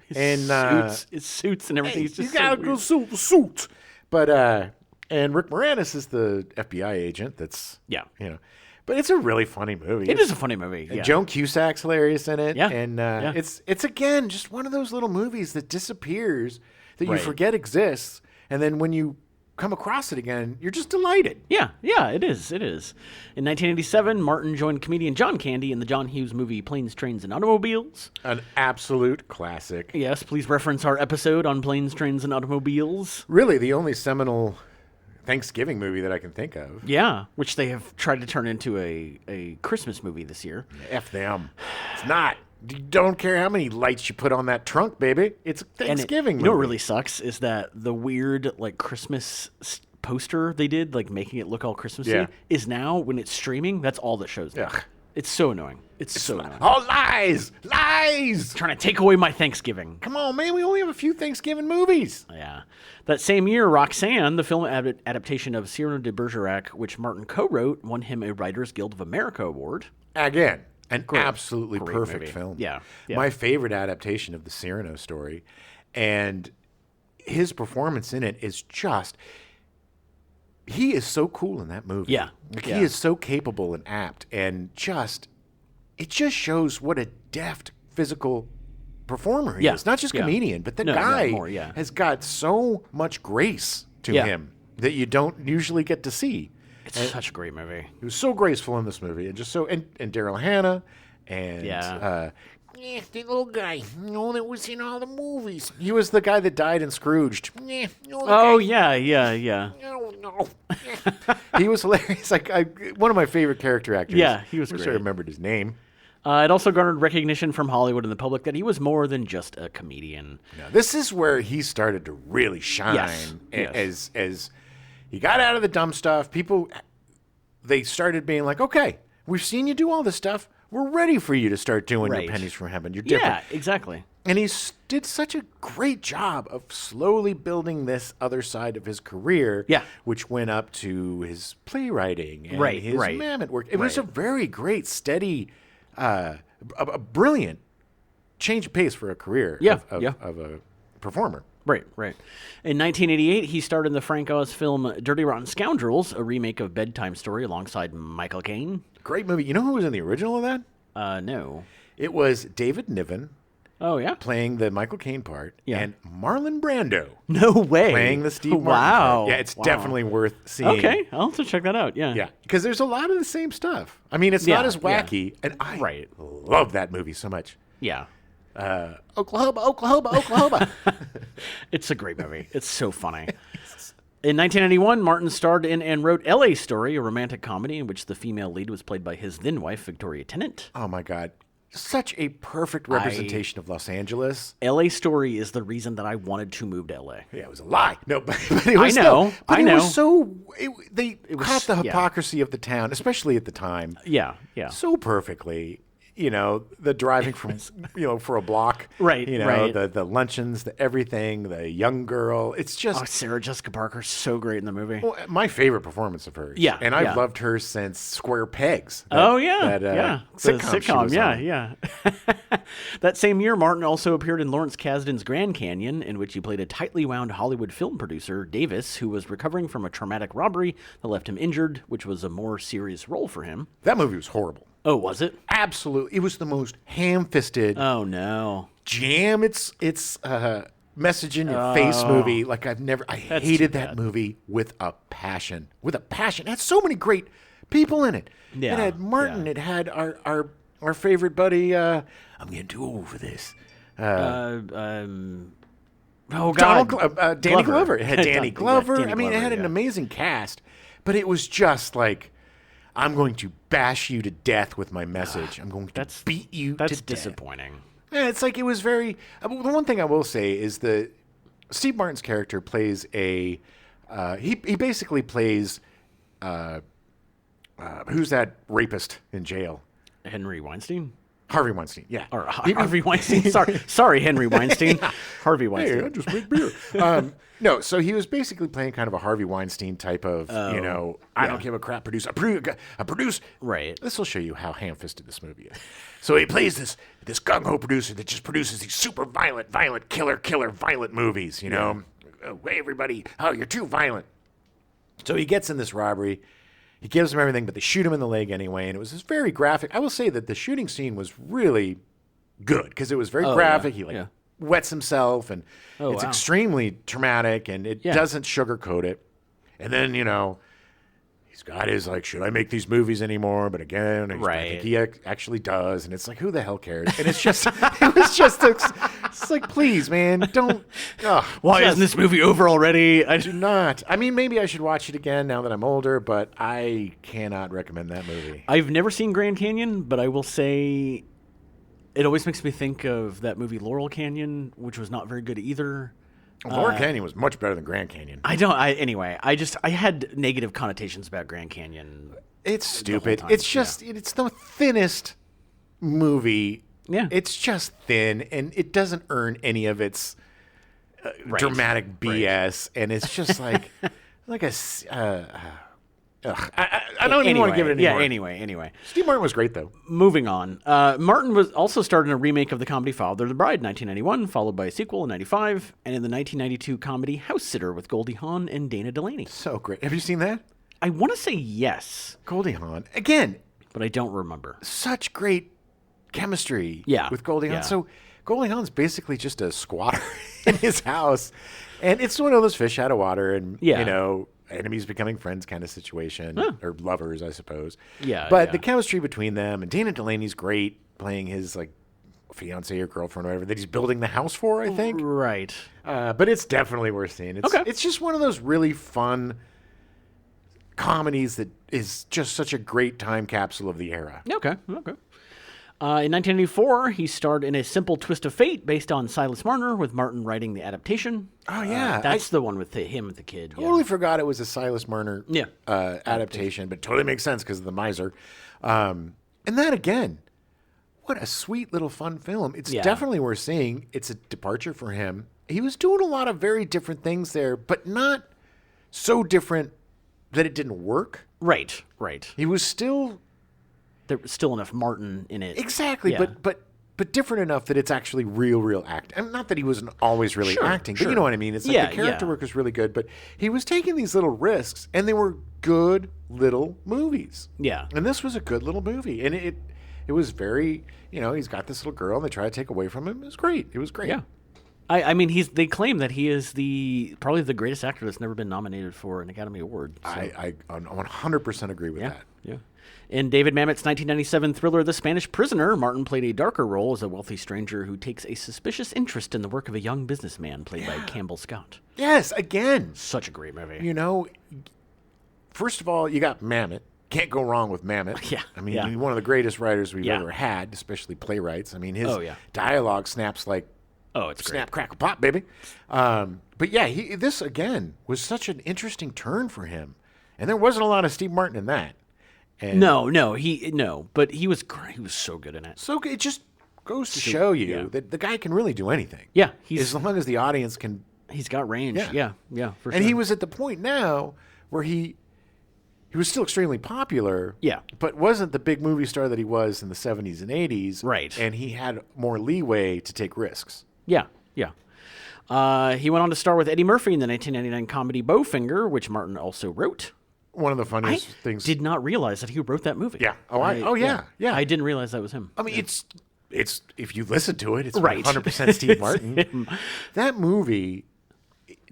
His suits and everything. Hey, He's just you gotta so go weird. silver suit. But, and Rick Moranis is the FBI agent that's, Yeah. But it's a really funny movie. It is a funny movie. And Yeah. Joan Cusack's hilarious in it. Yeah, And yeah. it's again just one of those little movies that disappears that you Right. forget exists. And then when you come across it again, you're just delighted. Yeah, it is. It is. In 1987, Martin joined comedian John Candy in the John Hughes movie Planes, Trains, and Automobiles. An absolute classic. Yes, please reference our episode on Planes, Trains, and Automobiles. Really, the only seminal Thanksgiving movie that I can think of. Yeah, which they have tried to turn into a Christmas movie this year. F them. It's not. You don't care how many lights you put on that trunk, baby. It's a Thanksgiving You know what movie. really sucks is that the weird Christmas poster they did, making it look all Christmassy, Yeah. is now when it's streaming. That's all that shows. Now. Ugh. It's so annoying. It's so annoying. Oh, lies! Lies! Trying to take away my Thanksgiving. Come on, man. We only have a few Thanksgiving movies. Yeah. That same year, Roxanne, the film adaptation of Cyrano de Bergerac, which Martin co-wrote, won him a Writers Guild of America award. Again, an absolutely great perfect movie. film. Yeah, yeah. My favorite adaptation of the Cyrano story. And his performance in it is just... He is so cool in that movie. Yeah, yeah. He is so capable and apt. And it just shows what a deft physical performer he Yeah, is. Not just yeah. comedian, but the No, guy more, yeah. has got so much grace to Yeah. him that you don't usually get to see. It's such a great movie. He was so graceful in this movie, and just so and Daryl Hannah, and Yeah. the little guy, that was in all the movies. He was the guy that died in Scrooged. Oh, yeah. No. He was hilarious. One of my favorite character actors. Yeah, he was I wish I great. remembered his name. It also garnered recognition from Hollywood and the public that he was more than just a comedian. Now, this is where he started to really shine. Yes. As he got out of the dumb stuff, they started being like, okay, we've seen you do all this stuff. We're ready for you to start doing Right. your pennies from heaven. You're different. Yeah, exactly. And did such a great job of slowly building this other side of his career, Yeah. which went up to his playwriting and Right, his right. Mamet work. It was a Right. very great, steady, a brilliant change of pace for a career Yeah, of a performer. Right. In 1988, he starred in the Frank Oz film Dirty Rotten Scoundrels, a remake of Bedtime Story alongside Michael Caine. Great movie. You know who was in the original of that? No. It was David Niven Oh, yeah? playing the Michael Caine part Yeah. and Marlon Brando No way. playing the Steve Martin Wow. part. Yeah, it's Wow. definitely worth seeing. Okay, I'll have to check that out. Yeah. Yeah, because there's a lot of the same stuff. I mean, it's Yeah, not as yeah. wacky, and I Right. love that movie so much. Yeah. Oklahoma. It's a great movie. It's so funny. In 1991, Martin starred in and wrote L.A. Story, a romantic comedy in which the female lead was played by his then wife, Victoria Tennant. Oh my God, such a perfect representation of Los Angeles. L.A. Story is the reason that I wanted to move to L.A. Yeah, it was a lie. No, but it was know, but I it know. was so they was- caught the yeah. hypocrisy of the town, especially at the time, Yeah. so perfectly. The driving from, for a block. Right, right. The luncheons, the everything, the young girl. It's just Oh, Sarah Jessica Parker's so great in the movie. well, my favorite performance of hers. Yeah, And I've yeah. loved her since Square Pegs. Oh yeah, That, yeah. sitcom. The she was yeah, on. yeah. That same year, Martin also appeared in Lawrence Kasdan's Grand Canyon, in which he played a tightly wound Hollywood film producer, Davis, who was recovering from a traumatic robbery that left him injured, which was a more serious role for him. That movie was horrible. Oh, was it? Absolutely. It was the most ham-fisted Oh no. jam. message in your face movie like I That's hated too that bad. movie with a passion. With a passion. It had so many great people in it. Yeah, It had Martin. yeah. It had our favorite buddy. I'm getting too old for this. Oh God, Danny Glover. It had Danny Yeah, Glover. Danny I mean, it Glover, had an yeah. amazing cast, but it was just like, I'm going to bash you to death with my message. I'm going to beat you to That's death. disappointing. Yeah, it's like it was very. The one thing I will say is that Steve Martin's character plays a. He basically plays. Who's that rapist in jail? Henry Weinstein. Harvey Weinstein. Yeah. Or Harvey Weinstein. Sorry, Henry Weinstein. Harvey Weinstein. Hey, I just make beer. No, so he was basically playing kind of a Harvey Weinstein type of, I don't give a crap producer. A produce. Right. This will show you how ham-fisted this movie is. So he plays this gung-ho producer that just produces these super violent, killer, violent movies, you know. Oh, hey, everybody. Oh, you're too violent. So he gets in this robbery. He gives them everything, but they shoot him in the leg anyway. And it was this very graphic. I will say that the shooting scene was really good because it was very graphic. He wets himself, and it's wow. extremely traumatic, and it Yeah. doesn't sugarcoat it. And then, he's got his, like, should I make these movies anymore? But again, I Right. think he actually does. And it's like, who the hell cares? And it's just, it's like, please, man, don't. Why isn't this movie over already? Do not. I mean, maybe I should watch it again now that I'm older, but I cannot recommend that movie. I've never seen Grand Canyon, but I will say it always makes me think of that movie Laurel Canyon, which was not very good either. Laurel Canyon was much better than Grand Canyon. Anyway, I had negative connotations about Grand Canyon. It's stupid. time, It's just, it's the thinnest movie. Yeah. It's just thin, and it doesn't earn any of its Right. dramatic BS, and it's just like, I don't even want to give it any more. Anyway. Steve Martin was great, though. Moving on. Martin was also starred in a remake of the comedy Father of the Bride in 1991, followed by a sequel in 95, and in the 1992 comedy House Sitter with Goldie Hawn and Dana Delaney. So great. Have you seen that? I want to say yes, Goldie Hawn. Again, but I don't remember. such great chemistry Yeah, with Goldie Hawn. yeah. So Goldie Hawn's basically just a squatter in his house. And it's one of those fish out of water and, Yeah. Enemies becoming friends kind of situation, or lovers, I suppose. Yeah, But yeah. the chemistry between them, and Dana Delaney's great playing his, like, fiance or girlfriend or whatever that he's building the house for, I think. Right. But it's definitely worth seeing. Okay. It's just one of those really fun comedies that is just such a great time capsule of the era. Okay. In 1984, he starred in A Simple Twist of Fate based on Silas Marner, with Martin writing the adaptation. Oh, yeah. That's the one with him with the kid. Yeah. Totally forgot it was a Silas Marner Yeah. adaptation, but totally makes sense because of the miser. And that, again, what a sweet little fun film. It's Yeah. definitely worth seeing. It's a departure for him. He was doing a lot of very different things there, but not so different that it didn't work. Right. He was still There was still enough Martin in it. exactly, Yeah. but different enough that it's actually real acting. I mean, not that he wasn't always really Sure, acting, but sure. you know what I mean. It's like Yeah, the character yeah. work was really good, but he was taking these little risks, and they were good little movies. Yeah. And this was a good little movie, and it was very, he's got this little girl, and they try to take away from him. It was great. It was great. Yeah. I mean, they claim that he is probably the greatest actor that's never been nominated for an Academy Award. So. I 100% agree with that. Yeah. In David Mamet's 1997 thriller The Spanish Prisoner, Martin played a darker role as a wealthy stranger who takes a suspicious interest in the work of a young businessman played by Campbell Scott. Yes, again. Such a great movie. First of all, you got Mamet. Can't go wrong with Mamet. Yeah, I mean, yeah. he's one of the greatest writers we've Yeah. ever had, especially playwrights. I mean, his Oh, yeah. dialogue snaps like Oh, it's great. snap, crackle, pop, baby. But yeah, this, again, was such an interesting turn for him. And there wasn't a lot of Steve Martin in that. And but he was great. He was so good in it. So it just goes to show you yeah. that the guy can really do anything. Yeah, as long as the audience can. he's got range. Yeah. Yeah, for And sure. he was at the point now where he was still extremely popular. Yeah. But wasn't the big movie star that he was in the 70s and 80s. Right. And he had more leeway to take risks. Yeah. He went on to star with Eddie Murphy in the 1999 comedy Bowfinger, which Martin also wrote. One of the I funniest things. did not realize that he wrote that movie. Yeah. Yeah. I didn't realize that was him. I mean, it's it's if you listen to it, it's Right. 100% Steve It's Martin. him. That movie,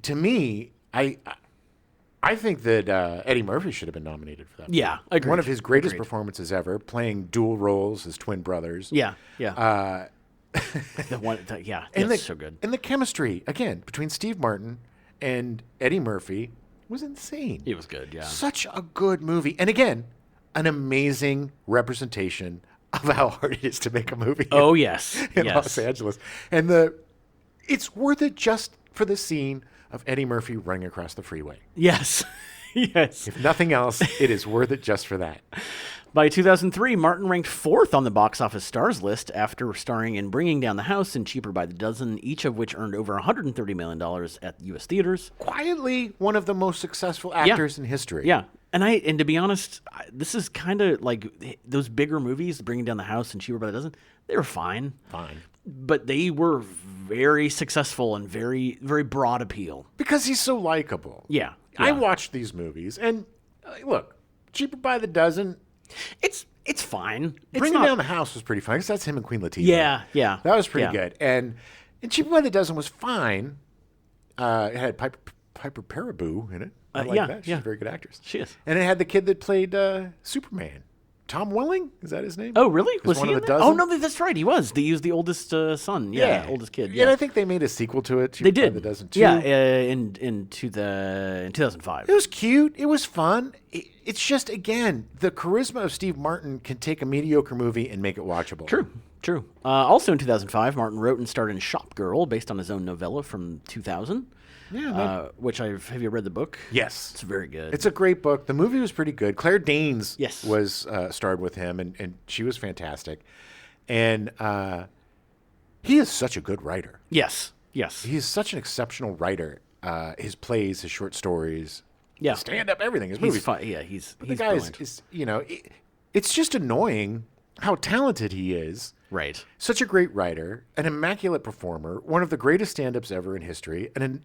to me, I think that Eddie Murphy should have been nominated for that. Yeah, agreed. One of his greatest Agreed. performances ever, playing dual roles as twin brothers. Yeah, yeah. And that's so good. And the chemistry, again, between Steve Martin and Eddie Murphy was insane. It was good, yeah. Such a good movie. And again, an amazing representation of how hard it is to make a movie Oh, yes. in yes. Los Angeles. And it's worth it just for the scene of Eddie Murphy running across the freeway. Yes. yes. If nothing else, it is worth it just for that. By 2003, Martin ranked 4th on the box office stars list after starring in Bringing Down the House and Cheaper by the Dozen, each of which earned over $130 million at U.S. theaters. Quietly one of the most successful actors in history. Yeah. And to be honest, this is kind of like those bigger movies, Bringing Down the House and Cheaper by the Dozen, they were fine. Fine. But they were very successful and very, very broad appeal. Because he's so likable. Yeah. I yeah. watched these movies, and look, Cheaper by the Dozen. It's fine. It's Bringing not, Down the House was pretty fun because that's him and Queen Latifah. Yeah, yeah. That was pretty yeah. good. And Cheaper by the Dozen was fine. It had Piper Perabo in it. I like yeah, that. She's yeah. a very good actress. She is. And it had the kid that played Superman. Tom Welling? Is that his name? Oh, really? He's Was one he of in the that? dozen? Oh, no, that's right. He was. He was the oldest son. Yeah, oldest kid. Yeah, And I think they made a sequel to it. they Cheaper did. By the Dozen too. Yeah, in 2005. It was cute. It was fun. It's just, again, the charisma of Steve Martin can take a mediocre movie and make it watchable. True. Also in 2005, Martin wrote and starred in Shop Girl, based on his own novella from 2000. Yeah. Which have you read the book? Yes. It's very good. It's a great book. The movie was pretty good. Claire Danes Yes. was starred with him, and she was fantastic. And he is such a good writer. yes. He is such an exceptional writer. His plays, his short stories, Yeah. stand up, everything. His He's movies. fun. Yeah, he's The guy brilliant. is it's just annoying how talented he is. Right. Such a great writer, an immaculate performer, one of the greatest stand-ups ever in history, an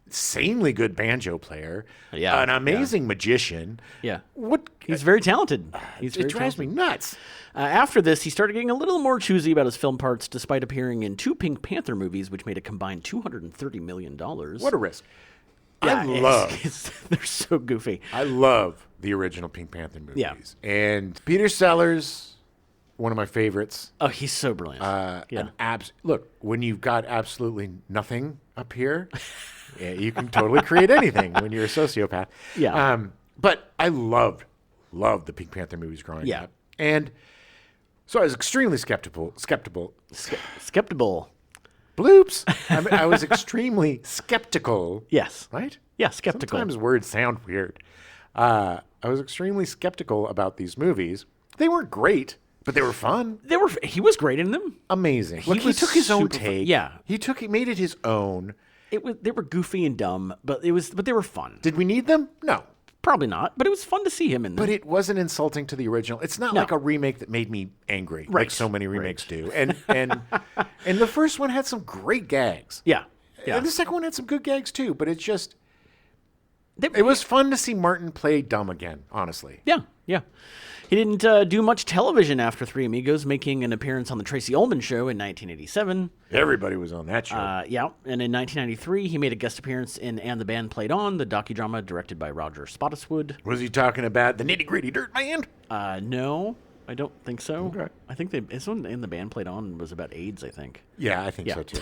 insanely good banjo player, Yeah, an amazing magician. Yeah. What He's very talented. He's it very drives talented. me nuts. After this, he started getting a little more choosy about his film parts, despite appearing in 2 Pink Panther movies, which made a combined $230 million. What a risk. Yeah, they're so goofy. I love the original Pink Panther movies. Yeah. And Peter Sellers, one of my favorites. Oh, he's so brilliant. Yeah. Look, when you've got absolutely nothing up here, yeah, you can totally create anything when you're a sociopath. Yeah. But I loved the Pink Panther movies growing Yeah. up. And so I was extremely skeptical. Skeptical. Bloops. I was extremely skeptical. Yes. Right? Yeah, skeptical. Sometimes words sound weird. I was extremely skeptical about these movies. They weren't great, but they were fun. He was great in them. Amazing. He Look, he was took his own super fun. take. Yeah. He made it his own. They were goofy and dumb, but they were fun. Did we need them? No. Probably not, but it was fun to see him in them. But it wasn't insulting to the original. It's not No. like a remake that made me angry, like Right. so many remakes do. And the first one had some great gags. yeah. Yeah. And the second one had some good gags too, but it's just it was fun to see Martin play dumb again, honestly. Yeah, yeah. He didn't do much television after Three Amigos, making an appearance on The Tracy Ullman Show in 1987. Everybody was on that show. Yeah, and in 1993, he made a guest appearance in And the Band Played On, the docudrama directed by Roger Spottiswoode. Was he talking about the nitty-gritty dirt band? No, I don't think so. Okay. I think this one in the band played on was about AIDS, I think. Yeah, I think so too.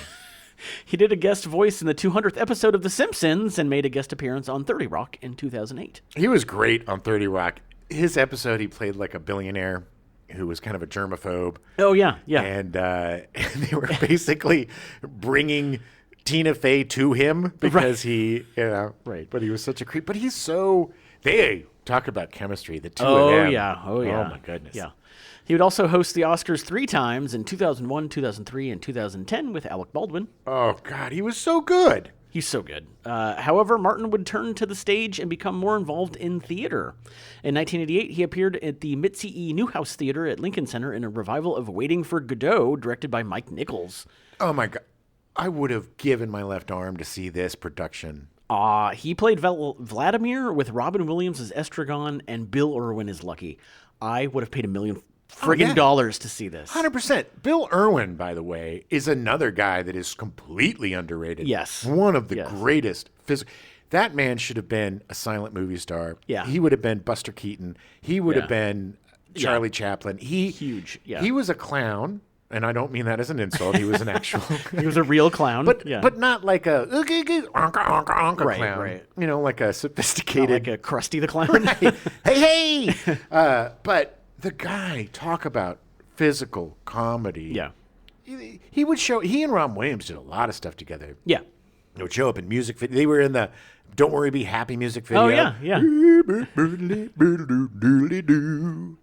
He did a guest voice in the 200th episode of The Simpsons and made a guest appearance on 30 Rock in 2008. He was great on 30 Rock. His episode, he played like a billionaire who was kind of a germaphobe. Oh, yeah, yeah. And they were basically bringing Tina Fey to him because he, Right. But he was such a creep. But they talk about chemistry, the two Oh, of them. yeah. Oh, yeah. Oh, my goodness. Yeah. He would also host the Oscars 3 times in 2001, 2003, and 2010 with Alec Baldwin. Oh, God, he was so good. He's so good. However, Martin would turn to the stage and become more involved in theater. In 1988, he appeared at the Mitzi E. Newhouse Theater at Lincoln Center in a revival of Waiting for Godot, directed by Mike Nichols. Oh, my God. I would have given my left arm to see this production. He played Vladimir with Robin Williams as Estragon and Bill Irwin as Lucky. I would have paid $1 million friggin' dollars to see this. 100%. Bill Irwin, by the way, is another guy that is completely underrated. Yes. One of the Yes. greatest physical. That man should have been a silent movie star. Yeah. He would have been Buster Keaton. He would have been Charlie Chaplin. Huge, yeah. He was a clown, and I don't mean that as an insult. He was an actual. He was a real clown. But not like a onka Right, clown. right. You know, like a sophisticated. like a Krusty the Clown. hey. But the guy, talk about physical comedy. Yeah. He would show. He and Ron Williams did a lot of stuff together. Yeah. They would show up in music video. They were in the "Don't Worry, Be Happy" music video. Oh, yeah, yeah.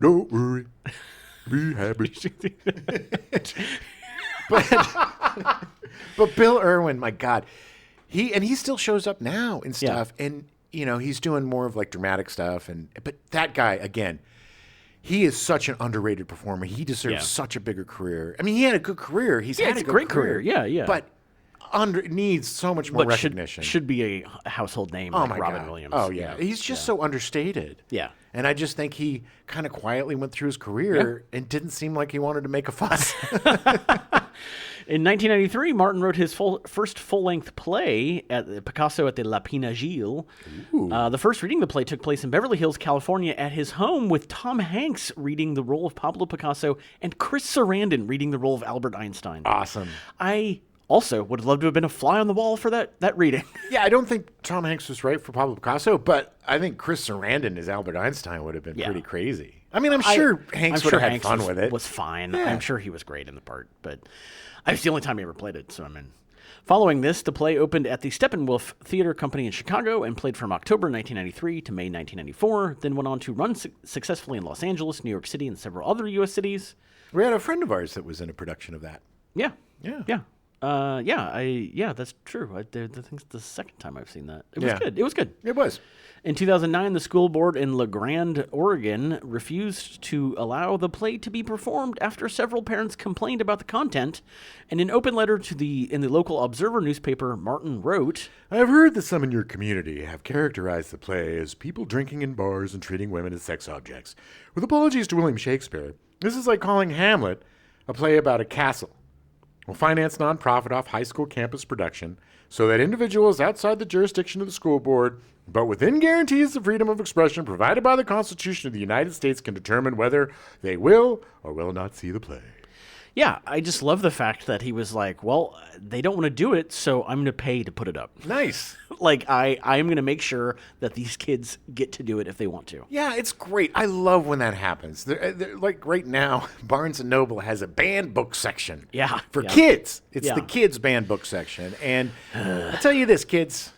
Don't worry, be happy. But Bill Irwin, my God, he still shows up now and stuff, and he's doing more of like dramatic stuff. But that guy again, he is such an underrated performer. He deserves such a bigger career. I mean, he had a good career. He's had it's a a good great career. Yeah, yeah. But needs so much more But recognition. should be a household name Oh like my Robin God. Williams. Oh yeah, he's just so understated. Yeah. And I just think he kind of quietly went through his career and didn't seem like he wanted to make a fuss. In 1993, Martin wrote his first full-length play at the Picasso at the Lapin Agile. The first reading of the play took place in Beverly Hills, California, at his home, with Tom Hanks reading the role of Pablo Picasso and Chris Sarandon reading the role of Albert Einstein. Awesome. I also would have loved to have been a fly on the wall for that reading. Yeah, I don't think Tom Hanks was right for Pablo Picasso, but I think Chris Sarandon as Albert Einstein would have been pretty crazy. I mean, I'm sure Hanks would have had fun with it. Was fine. Yeah. I'm sure he was great in the part, but it's the only time he ever played it, so I'm in. Following this, the play opened at the Steppenwolf Theater Company in Chicago and played from October 1993 to May 1994, then went on to run successfully in Los Angeles, New York City, and several other U.S. cities. We had a friend of ours that was in a production of that. Yeah. Yeah. Yeah. That's true. I think it's the second time I've seen that. It was good. It was good. It was. In 2009, the school board in La Grande, Oregon, refused to allow the play to be performed after several parents complained about the content. In an open letter in the local Observer newspaper, Martin wrote, I've heard that some in your community have characterized the play as people drinking in bars and treating women as sex objects. With apologies to William Shakespeare, this is like calling Hamlet a play about a castle. We'll finance nonprofit off high school campus production so that individuals outside the jurisdiction of the school board, but within guarantees of freedom of expression provided by the Constitution of the United States, can determine whether they will or will not see the play. yeah, I just love the fact that he was like, well, they don't want to do it, so I'm going to pay to put it up. Nice. Like, I'm going to make sure that these kids get to do it if they want to. Yeah, it's great. I love when that happens. Like right now, Barnes & Noble has a banned book section. Yeah, For yeah. kids. It's Yeah. the kids' banned book section. And I'll tell you this, kids.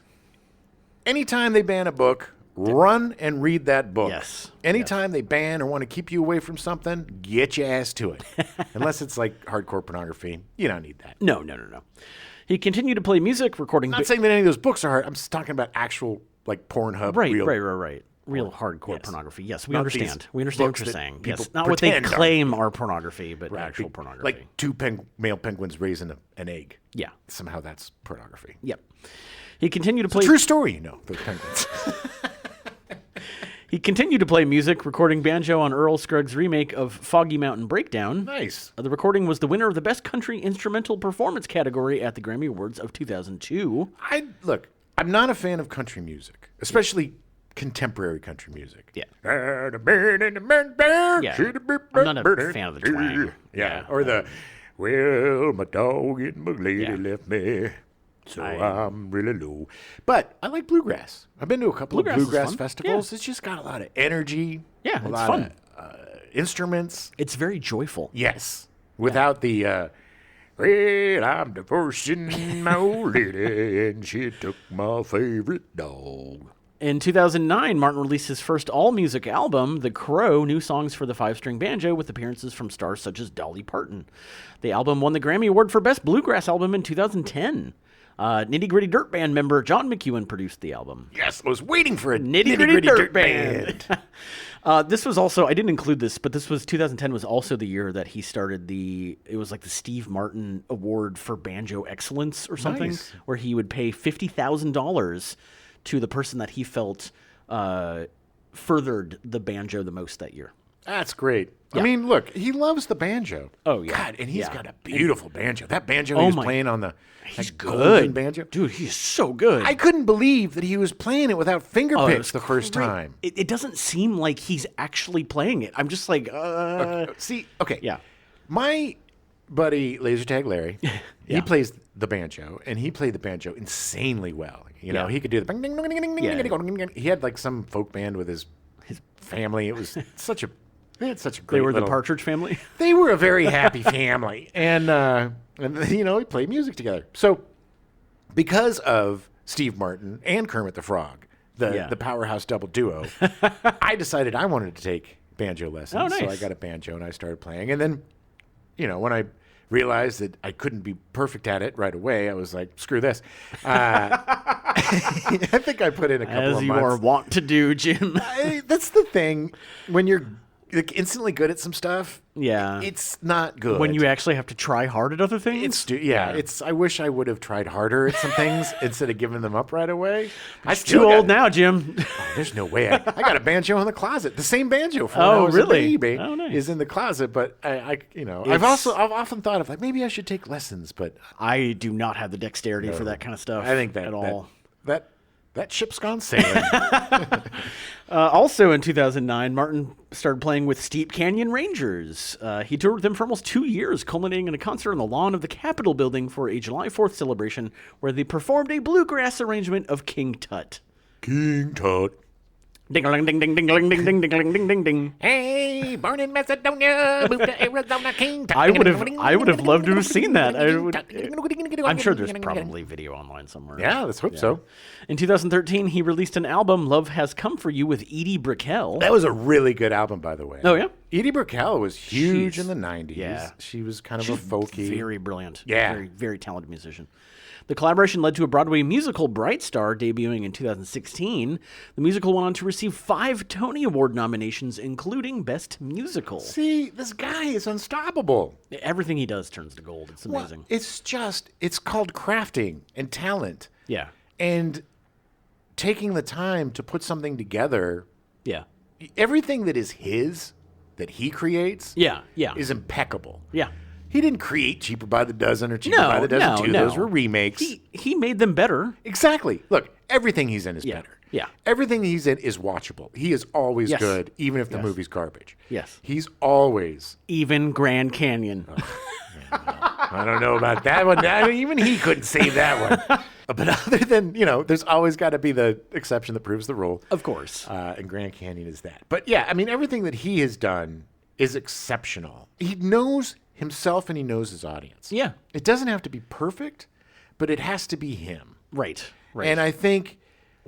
Anytime they ban a book, run and read that book. Yes. Anytime they ban or want to keep you away from something, get your ass to it. Unless it's like hardcore pornography. You don't need that. No. He continued to play music, recording... I'm not saying that any of those books are hard. I'm just talking about actual, like, Pornhub. Right. real Real hardcore pornography. Yes, we Not understand. these We understand what books you're that saying. people Yes, not what they pretend are. claim are pornography, but Right. actual pornography. Like two male penguins raising an egg. Yeah. Somehow that's pornography. Yep. He continued to play. True story, those penguins. He continued to play music, recording banjo on Earl Scruggs' remake of Foggy Mountain Breakdown. Nice. The recording was the winner of the Best Country Instrumental Performance category at the Grammy Awards of 2002. I'm not a fan of country music, especially contemporary country music. Yeah. Yeah. I'm not a fan of the twang. Yeah. Or well, my dog and my lady left me. So I'm really low. But I like bluegrass. I've been to a couple Bluegrass of is bluegrass fun. festivals. Yeah. It's just got a lot of energy. Yeah, a it's lot fun. of instruments. It's very joyful. Yes. Without the, well, I'm divorcing my old lady and she took my favorite dog. In 2009, Martin released his first all-music album, The Crow, New Songs for the Five-String Banjo, with appearances from stars such as Dolly Parton. The album won the Grammy Award for Best Bluegrass Album in 2010. Nitty Gritty Dirt Band member John McEwen produced the album. Yes, I was waiting for a Nitty Gritty Dirt Band. This was also, I didn't include this, but 2010 was also the year that he started it was like the Steve Martin Award for Banjo Excellence or something, Nice. where he would pay $50,000 to the person that he felt furthered the banjo the most that year. That's great. Yeah. I mean, look, he loves the banjo. Oh, yeah. God, and he's Yeah. got a beautiful banjo. That banjo Oh, he was my- playing on the He's that good. golden banjo. Dude, he's so good. I couldn't believe that he was playing it without finger Oh, it picks was the first great. time. It doesn't seem like he's actually playing it. I'm just like, See, okay. Yeah. My buddy Laser Tag Larry, Yeah. he plays the banjo, and he played the banjo insanely well. You know, Yeah. he could do the. He had like some folk band with his family. It was such a. They had such a great. they were the little- Partridge Family. They were a very happy family, and you know, we played music together. So, because of Steve Martin and Kermit the Frog, the powerhouse double duo, I decided I wanted to take banjo lessons. Oh, So I nice. got a banjo and I started playing, and then, you know, when I realized that I couldn't be perfect at it right away, I was like, screw this. I think I put in a couple As of you months. are wont to do, Jim. That's the thing. When you're like instantly good at some stuff, Yeah. it's not good. When you actually have to try hard at other things. It's I wish I would have tried harder at some things instead of giving them up right away. I too still old got- now, Jim. There's no way. I got a banjo in the closet. The same banjo from when I Oh, was really? a baby Oh, nice. is in the closet. But I've It's- often thought of like maybe I should take lessons, but I do not have the dexterity for that kind of stuff. I think that at all. that ship's gone sailing. Also in 2009, Martin started playing with Steep Canyon Rangers. He toured with them for almost 2 years, culminating in a concert on the lawn of the Capitol building for a July 4th celebration where they performed a bluegrass arrangement of King Tut. King Tut. Ding-a-ling, ding, ding, ding, ding, ding, ding, ding, ding, ding, ding. Hey, born in Macedonia, moved to Arizona, King Tut. I would have loved to have seen that. I'm sure there's probably video online somewhere. Yeah, let's hope so. In 2013, he released an album, Love Has Come For You, with Edie Brickell. That was a really good album, by the way. Oh, yeah? Edie Brickell was huge She's- in the 90s. yeah. She was kind of a folky. Very brilliant. Yeah. Very, very talented musician. The collaboration led to a Broadway musical, Bright Star, debuting in 2016. The musical went on to receive 5 Tony Award nominations, including Best Musical. See, this guy is unstoppable. Everything he does turns to gold. It's Well, amazing. it's called crafting and talent Yeah. and taking the time to put something together. Yeah. Everything that is his, that he creates, Yeah. Yeah. is impeccable. Yeah. He didn't create Cheaper by the Dozen or Cheaper No, by the Dozen no, 2. no. Those were remakes. He made them better. Exactly. Look, everything he's in is Yeah, better. yeah. Everything he's in is watchable. He is always Yes. good, even if the Yes. movie's garbage. Yes. He's always. Even Grand Canyon. I don't know about that one. Even he couldn't save that one. But other than, there's always got to be the exception that proves the rule. Of course. And Grand Canyon is that. But yeah, I mean, everything that he has done is exceptional. He knows himself and he knows his audience. Yeah. It doesn't have to be perfect, but it has to be him. Right. Right. And I think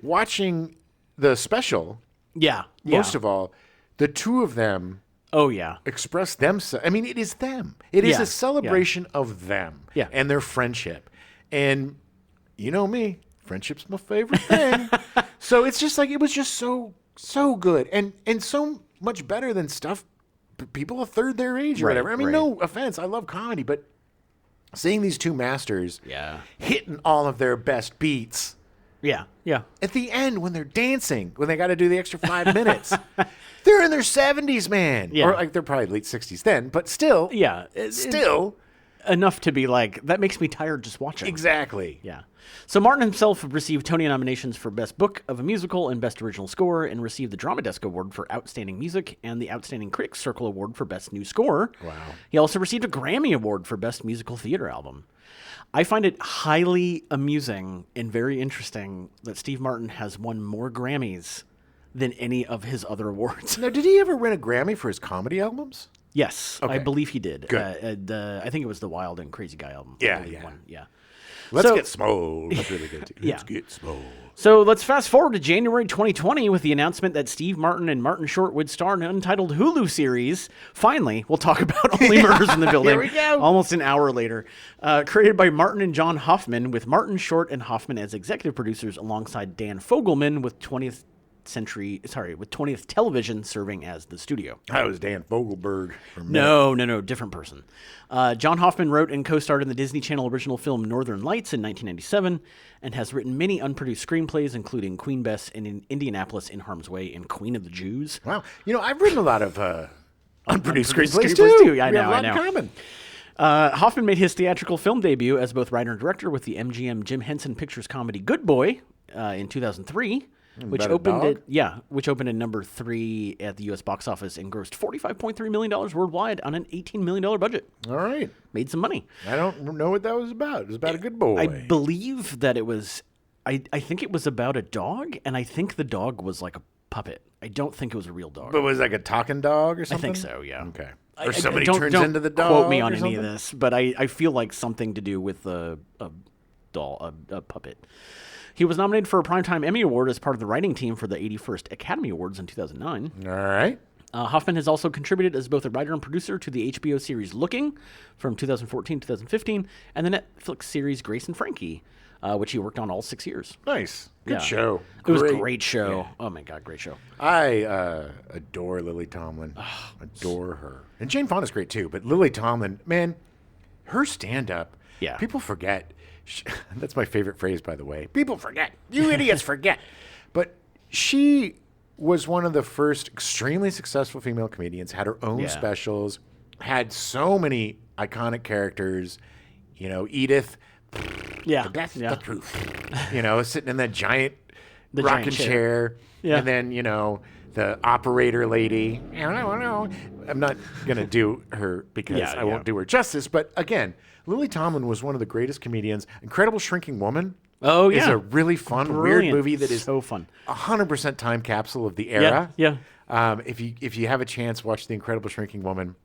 watching the special, yeah. most of all, the two of them Oh, yeah. express themselves. I mean, it is them. It is Yeah, a celebration of them Yeah. and their friendship. And you know me, friendship's my favorite thing. So it's just like, it was just so good and so much better than stuff people a third their age or Right, whatever. I mean, right. no offense. I love comedy, but seeing these two masters Yeah. hitting all of their best beats Yeah. Yeah. at the end when they're dancing, when they got to do the extra 5 minutes, they're in their 70s, man. Yeah. Or like they're probably late 60s then, but still. Yeah. Still. Enough to be like, that makes me tired just watching. Exactly. Yeah. So Martin himself received Tony nominations for Best Book of a Musical and Best Original Score, and received the Drama Desk Award for Outstanding Music and the Outstanding Critics Circle Award for Best New Score. Wow. He also received a Grammy Award for Best Musical Theater Album. I find it highly amusing and very interesting that Steve Martin has won more Grammys than any of his other awards. Now, did he ever win a Grammy for his comedy albums? Yes, I Okay. believe he did. Good. I think it was the Wild and Crazy Guy album. I Yeah, believe yeah. one. Yeah. Let's So- get small. That's really good. Too. Let's Yeah. get small. So let's fast forward to January 2020 with the announcement that Steve Martin and Martin Short would star in an untitled Hulu series. Finally, we'll talk about Only Murders in the Building. we go. Almost an hour later. Created by Martin and John Hoffman, with Martin Short and Hoffman as executive producers alongside Dan Fogelman with 20th Television serving as the studio. That was Dan Fogelberg. No, different person. John Hoffman wrote and co-starred in the Disney Channel original film Northern Lights in 1997 and has written many unproduced screenplays, including Queen Bess in Indianapolis in Harm's Way and Queen of the Jews. Wow. I've written a lot of Unproduced Screenplays screenplays too. Yeah, I We have know. a lot I in know. common. Hoffman made his theatrical film debut as both writer and director with the MGM Jim Henson Pictures comedy Good Boy in 2003, which about a opened dog? which opened at number 3 at the U.S. box office and grossed $45.3 million worldwide on an $18 million budget. All right. Made some money. I don't know what that was about. It was about a good boy. I believe that it was. I think it was about a dog, and I think the dog was like a puppet. I don't think it was a real dog. But was it like a talking dog or I something? think so. Yeah. Okay. I- Or I- somebody don't- turns don't into the dog. Quote me on or any something? of this, but I feel like something to do with a doll, a puppet. He was nominated for a Primetime Emmy Award as part of the writing team for the 81st Academy Awards in 2009. All right. Hoffman has also contributed as both a writer and producer to the HBO series Looking from 2014 to 2015 and the Netflix series Grace and Frankie, which he worked on all 6 years. Nice. Good Yeah. show. It was a great show. Oh my God, great show. I adore Lily Tomlin. Adore her. And Jane Fonda's great too, but Lily Tomlin, man, her stand-up, Yeah. people forget. That's my favorite phrase, by the way. People forget. You idiots forget. But she was one of the first extremely successful female comedians, had her own Yeah. specials, had so many iconic characters. You know, Edith, Yeah. that's yeah. the truth. You know, sitting in that giant The rocking giant chair. chair. Yeah. And then, you know, the operator lady. I'm not going to do her because Yeah, I won't do her justice. But again, Lily Tomlin was one of the greatest comedians. Incredible Shrinking Woman. Oh, Is yeah. a really fun, weird Brilliant. movie that is So fun. 100% time capsule of the era. Yeah. If you have a chance, watch The Incredible Shrinking Woman.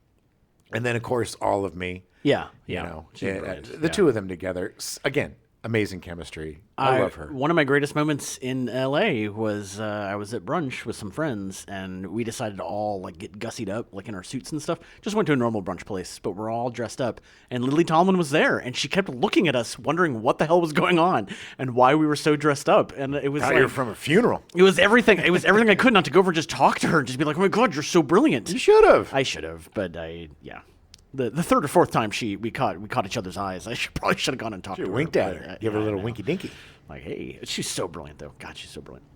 And then, of course, All of Me. Yeah. You Yeah. know, She's brilliant. the Yeah. two of them together. Again, amazing chemistry. I love her. One of my greatest moments in LA was I was at brunch with some friends, and we decided to all like get gussied up, like in our suits and stuff. Just went to a normal brunch place, but we're all dressed up. And Lily Tomlin was there, and she kept looking at us, wondering what the hell was going on and why we were so dressed up. And it was Thought like, you were from a funeral. it was everything. It was everything I could not to go over and just talk to her and just be like, "Oh my God, you're so brilliant." You should have. I should have, but the third or fourth time we caught each other's eyes. I probably should have gone and talked to her. Winked at but, her. Give her a yeah, I little know. winky dinky. Like, hey, she's so brilliant, though. God, she's so brilliant.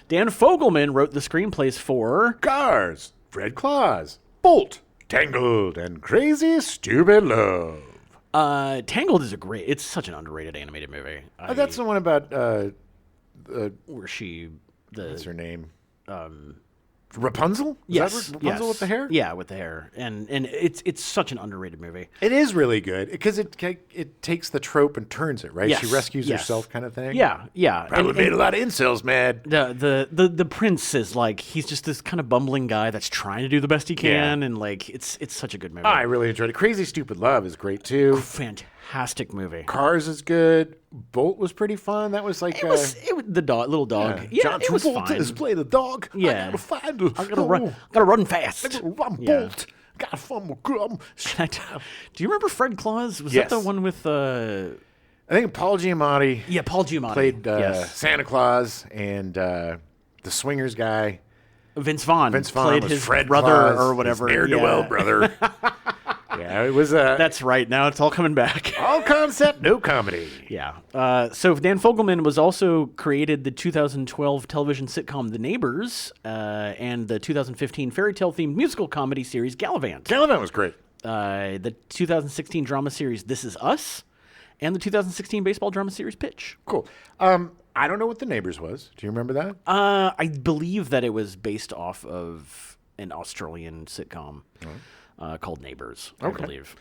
Dan Fogelman wrote the screenplays for Cars, Fred Claus, Bolt, Tangled, and Crazy Stupid Love. Tangled is it's such an underrated animated movie. That's the one about Where she, what's her name? Rapunzel? Is that Rapunzel with the hair? Yeah, with the hair. And it's such an underrated movie. It is really good because it takes the trope and turns it, right? Yes, She rescues yes. herself, kind of thing. Yeah, yeah. Probably made a lot of incels mad. The prince is like, he's just this kind of bumbling guy that's trying to do the best he can, and like it's such a good movie. I really enjoyed it. Crazy Stupid Love is great too. Fantastic movie. Cars is good. Bolt was pretty fun. That was like It was the little dog. Yeah, John it was Travolta fine. is playing the dog. Yeah. I gotta find her. I gotta run fast. I'm Yeah. Bolt. Gotta find my gum. Do you remember Fred Claus? Was Yes. that the one with I think Paul Giamatti yeah, Paul Giamatti played yes. Santa Claus, and the swingers guy. Vince Vaughn Vince Vaughn played was his Fred brother Claus, or whatever. His ne'er-do-well Yeah. brother. Yeah, it was That's right. Now it's all coming back. all concept, no comedy. Yeah. So Dan Fogelman was also created the 2012 television sitcom The Neighbors and the 2015 fairy tale themed musical comedy series Gallivant. Gallivant was great. The 2016 drama series This Is Us, and the 2016 baseball drama series Pitch. Cool. I don't know what The Neighbors was. Do you remember that? I believe that it was based off of an Australian sitcom called Neighbors, I believe.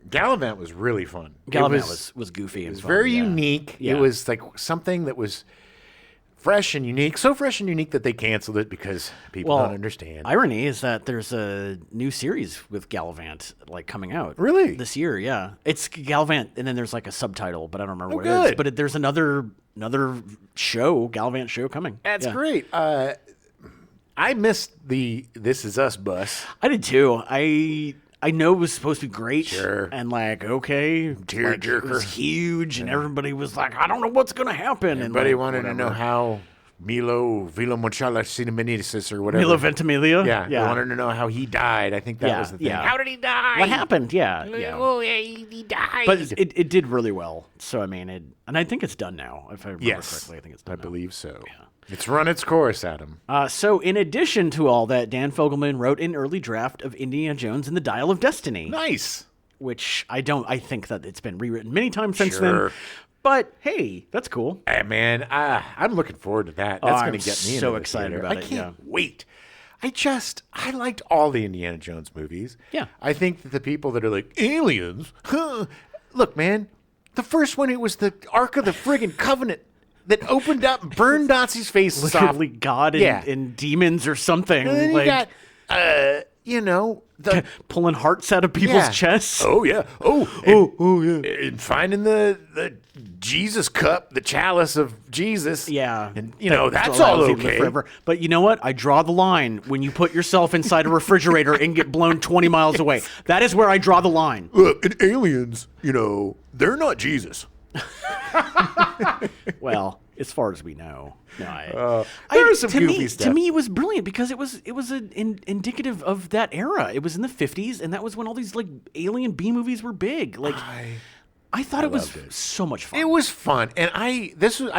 Gallivant was really fun. Gallivant was goofy and It was fun, very yeah. unique. Yeah. It was like something that was fresh and unique. So fresh and unique that they canceled it because people don't understand. Irony is that there's a new series with Gallivant like coming out. Really? This year, yeah. It's Gallivant, and then there's like a subtitle, but I don't remember what it good. is. But there's another show, Gallivant show coming. That's Yeah. great. I missed the This Is Us bus. I did too. I know it was supposed to be great. Sure. And like, okay. Tearjerker. It was huge, and everybody was like, I don't know what's going to happen. Everybody and like, wanted to know whatever. how Milo Villamonchala Cinemanitis or whatever. Milo Ventimiglia? Yeah, they wanted to know how he died. I think that Yeah, was the thing. yeah. How did he die? What happened? Yeah. Yeah. Oh, yeah, he died. But it did really well. So, I mean, and I think it's done now, if I remember yes, correctly. I think it's I done now. believe so. It's run its course, Adam. So in addition to all that, Dan Fogelman wrote an early draft of Indiana Jones and the Dial of Destiny, Nice. which I think that it's been rewritten many times since Sure. then. But hey, that's cool. Hey, man, I'm looking forward to that. That's going I'm to get me so into the excited theater. about I it, can't wait. I liked all the Indiana Jones movies. Yeah. I think that the people that are like, aliens? Huh? Look, man, the first one, it was the Ark of the friggin' Covenant that opened up and burned Nazi's faces off. Literally God and, Yeah. and demons or something. And then like, you got, the... pulling hearts out of people's Yeah. chests. Oh yeah. Oh yeah. And finding the Jesus cup, the chalice of Jesus. Yeah. And that's all allows you to live okay. forever. But you know what? I draw the line when you put yourself inside a refrigerator and get blown 20 miles away. That is where I draw the line. Look, and aliens, they're not Jesus. Well, as far as we know. There was some to goofy me, stuff. To me, it was brilliant because it was indicative of that era. It was in the 50s, and that was when all these like alien B movies were big. Like, I thought it was so much fun. It was fun, and I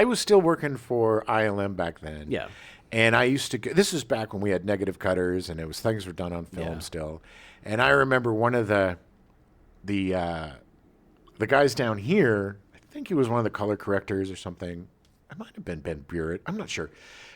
was still working for ILM back then. Yeah. And I used to go, this was back when we had negative cutters and things were done on film Yeah. still. And I remember one of the guys down here, I think he was one of the color correctors or something. It might have been Ben Burett. I'm not sure.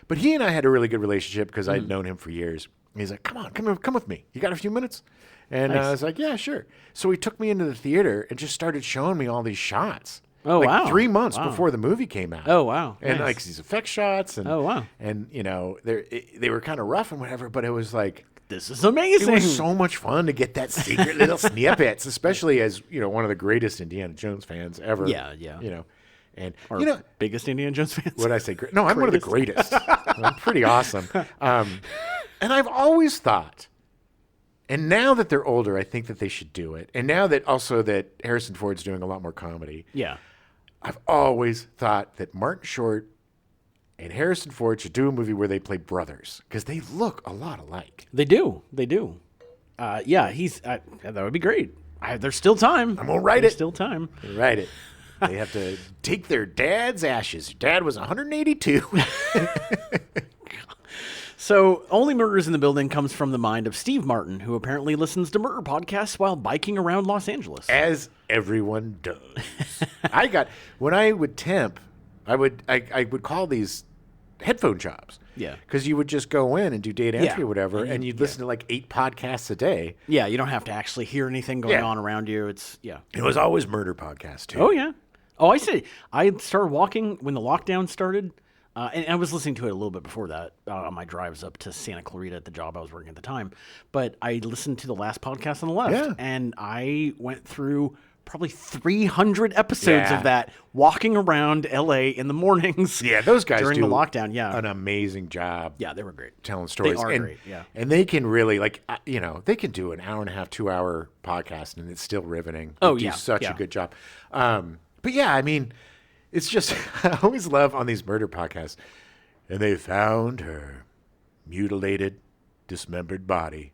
But he and I had a really good relationship because I'd known him for years. And he's like, come with me. You got a few minutes? And I was like, yeah, sure. So he took me into the theater and just started showing me all these shots. Oh, like wow. 3 months Wow. before the movie came out. Oh, wow. And Nice. like these effect shots. And, Oh, wow. And, they were kind of rough and whatever, but it was like, This is amazing. it was so much fun to get that secret little snippets, especially as, one of the greatest Indiana Jones fans ever. Yeah. And, Our biggest Indiana Jones fans. what I say? No, I'm one of the greatest. I'm pretty awesome. And I've always thought, and now that they're older, I think that they should do it. And now that also that Harrison Ford's doing a lot more comedy, Yeah. I've always thought that Martin Short and Harrison Ford should do a movie where they play brothers because they look a lot alike. They do. Yeah, that would be great. There's still time. I'm gonna write There's it. still time. Right. It. They have to take their dad's ashes. Dad was 182. So, Only Murders in the Building comes from the mind of Steve Martin, who apparently listens to murder podcasts while biking around Los Angeles. As everyone does. When I would temp, I would call these headphone jobs. Yeah. Because you would just go in and do data entry Yeah. or whatever, and you'd listen to like 8 podcasts a day. Yeah, you don't have to actually hear anything going Yeah. on around you. Yeah. It was always murder podcasts too. Oh, yeah. Oh, I see. I started walking when the lockdown started, and I was listening to it a little bit before that on my drives up to Santa Clarita at the job I was working at the time. But I listened to the last podcast on the left, Yeah. and I went through probably 300 episodes Yeah. of that walking around LA in the mornings. Yeah, those guys during do the lockdown. Yeah. an amazing job. Yeah, they were great. Telling stories. are and, great, yeah. And they can really they can do an hour and a half, 2 hour podcast and it's still riveting. They Oh, do yeah, such yeah. a good job. But yeah, I mean, it's just, I always love on these murder podcasts. And they found her mutilated, dismembered body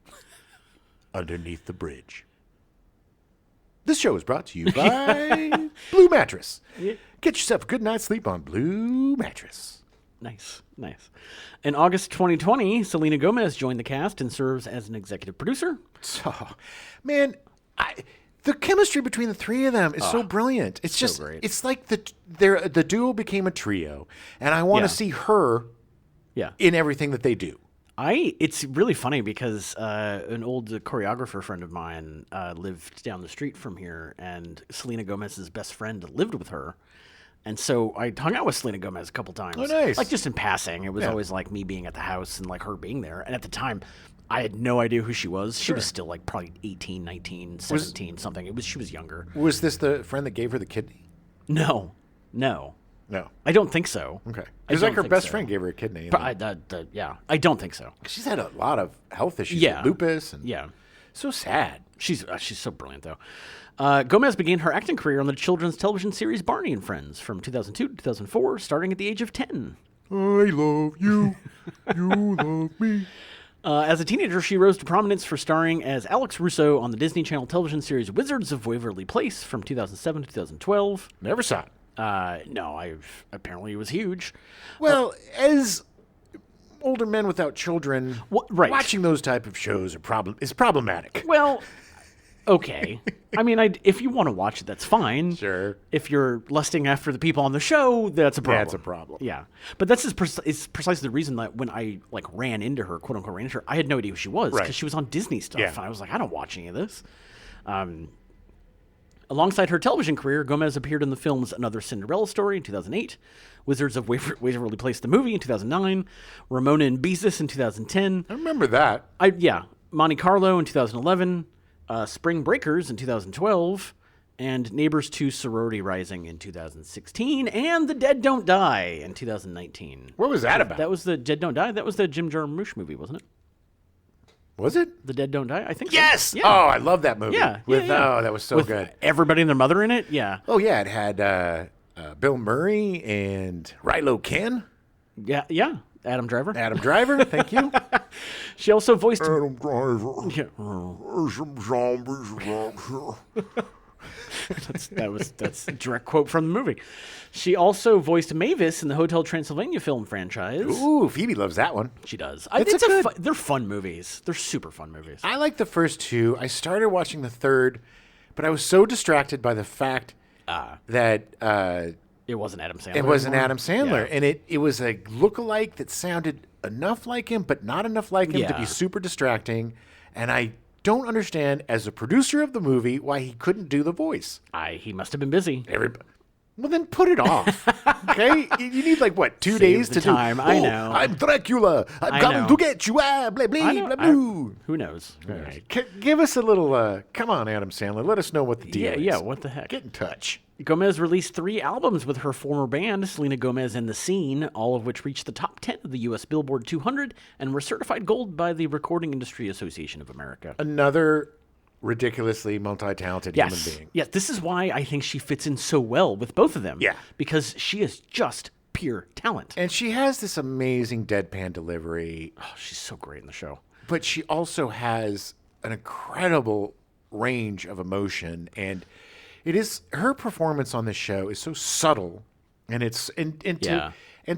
underneath the bridge. This show is brought to you by Blue Mattress. Get yourself a good night's sleep on Blue Mattress. Nice. In August 2020, Selena Gomez joined the cast and serves as an executive producer. So, man, the chemistry between the three of them is so brilliant. It's just, great. it's like the duo became a trio, and I want to Yeah. see her Yeah. in everything that they do. It's really funny because an old choreographer friend of mine lived down the street from here, and Selena Gomez's best friend lived with her. And so I hung out with Selena Gomez a couple times. Oh, nice. Like just in passing. It was Yeah. always like me being at the house and like her being there. And at the time, I had no idea who she was. She was still like probably 18, 19, 17, something. She was younger. Was this the friend that gave her the kidney? No. No. I don't think so. Okay. I Because like don't her think best so. friend gave her a kidney. and But then- I don't think so. she's had a lot of health issues. Yeah. With lupus. And Yeah. So sad. She's so brilliant, though. Gomez began her acting career on the children's television series Barney and Friends from 2002 to 2004, starting at the age of 10. I love you. You love me. As a teenager, she rose to prominence for starring as Alex Russo on the Disney Channel television series Wizards of Waverly Place from 2007 to 2012. Never saw it. No, apparently it was huge. Well, as older men without children, right. watching those type of shows is problematic. Well, okay. I mean, if you want to watch it, that's fine. Sure. If you're lusting after the people on the show, that's a problem. That's a problem. Yeah. But that's it's precisely the reason that when I ran into her, quote unquote, ran into her, I had no idea who she was because she was on Disney stuff. Yeah. And I was like, I don't watch any of this. Alongside her television career, Gomez appeared in the films Another Cinderella Story in 2008, Wizards of Waverly Place the movie in 2009, Ramona and Beezus in 2010. I remember that. Monte Carlo in 2011, Spring Breakers in 2012, and Neighbors 2 Sorority Rising in 2016, and The Dead Don't Die in 2019. What was that about? That was the Dead Don't Die? That was the Jim Jarmusch movie, wasn't it? Was it? The Dead Don't Die? I think Yes! so. Yeah. Oh, I love that movie. Yeah. Oh, that was so With good. everybody and their mother in it? Yeah. Oh, yeah. It had Bill Murray and Rilo Ken. Yeah. Adam Driver. Adam Driver, thank you. She also voiced... Adam Driver. Yeah. There's some zombies around here. That's a direct quote from the movie. She also voiced Mavis in the Hotel Transylvania film franchise. Ooh, Phoebe loves that one. She does. They're fun movies. They're super fun movies. I like the first two. I started watching the third, but I was so distracted by the fact that It wasn't Adam Sandler. it wasn't anymore. Adam Sandler. Yeah. And it was a lookalike that sounded enough like him, but not enough like him to Yeah. be super distracting. And I don't understand, as a producer of the movie, why he couldn't do the voice. He must have been busy. Well, then put it off. Okay? You need, like, what, 2 days the to time. do? I "Oh, know. I'm Dracula. I'm coming know. to get you. Blah, blah, blah, blah. Who knows? All right. Give us a little, come on, Adam Sandler. Let us know what the deal is. Yeah, what the heck? Get in touch. Gomez released 3 albums with her former band, Selena Gomez and The Scene, all of which reached the top 10 of the U.S. Billboard 200 and were certified gold by the Recording Industry Association of America. Another ridiculously multi-talented human being. Yes, this is why I think she fits in so well with both of them. Yeah. Because she is just pure talent. And she has this amazing deadpan delivery, Oh, she's so great in the show. but she also has an incredible range of emotion. And it is her performance on this show is so subtle, and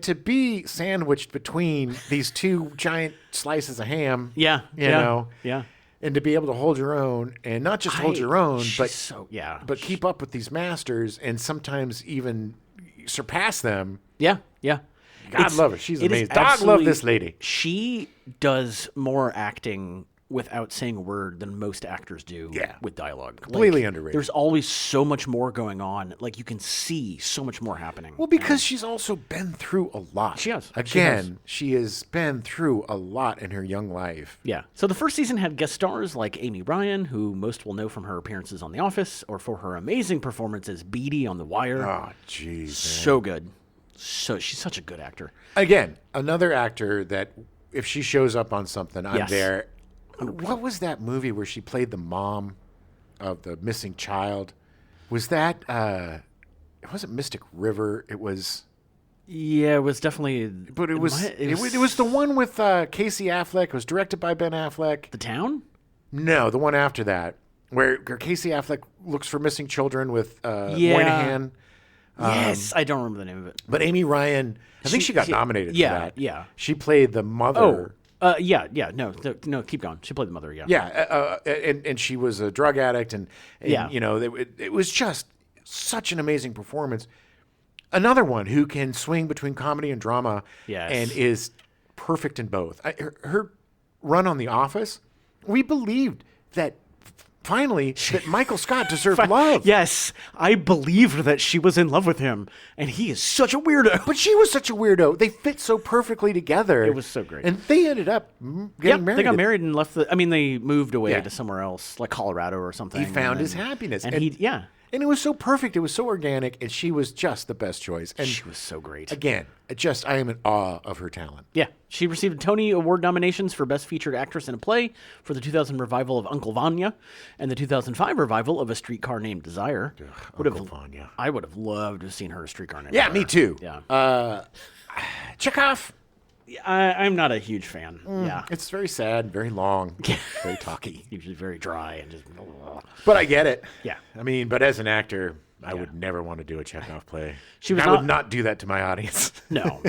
to be sandwiched between these two giant slices of ham. Yeah. You know. Yeah. And to be able to hold your own, and not just hold your own, but but keep up with these masters, and sometimes even surpass them. yeah. God love her. She's it is amazing. Dog love absolutely- this lady. She does more acting without saying a word than most actors do Yeah. with dialogue. Completely underrated. There's always so much more going on. Like, you can see so much more happening. Well, because she's also been through a lot. She has. Again, she has been through a lot in her young life. Yeah. So the first season had guest stars like Amy Ryan, who most will know from her appearances on The Office, or for her amazing performance as Beadie on The Wire. Oh, jeez. So good. So she's such a good actor. Again, another actor that if she shows up on something, I'm Yes. there. What was that movie where she played the mom of the missing child? Was that, it wasn't Mystic River. It was, Yeah, it was definitely. but it was the one with Casey Affleck. It was directed by Ben Affleck. The Town? No, the one after that, where Casey Affleck looks for missing children with Moynihan. Yes, I don't remember the name of it. But Amy Ryan, I think she got nominated for that. Yeah. She played the mother. No, keep going. She played the mother, yeah. Yeah, and she was a drug addict, and Yeah. you know, it was just such an amazing performance. Another one who can swing between comedy and drama, Yes. and is perfect in both. Her run on The Office, we believed that finally that Michael Scott deserved love. Yes, I believed that she was in love with him, and he is such a weirdo. But she was such a weirdo. They fit so perfectly together. It was so great. And they ended up getting married. They got married and left they moved away Yeah. to somewhere else, like Colorado or something. He found and his then- happiness. And And it was so perfect. It was so organic, and she was just the best choice. And she was so great. again, I am in awe of her talent. Yeah, she received Tony Award nominations for Best Featured Actress in a Play for the 2000 revival of Uncle Vanya and the 2005 revival of A Streetcar Named Desire. Uncle Vanya. I would have loved to have seen her A Streetcar Named Yeah, Desire. me too. Yeah. Chekhov. I'm not a huge fan. Yeah. It's very sad, very long, very talky. Usually very dry and just. But I get it. Yeah. I mean, but as an actor, I would never want to do a Chekhov play. She was I not- would not do that to my audience. No.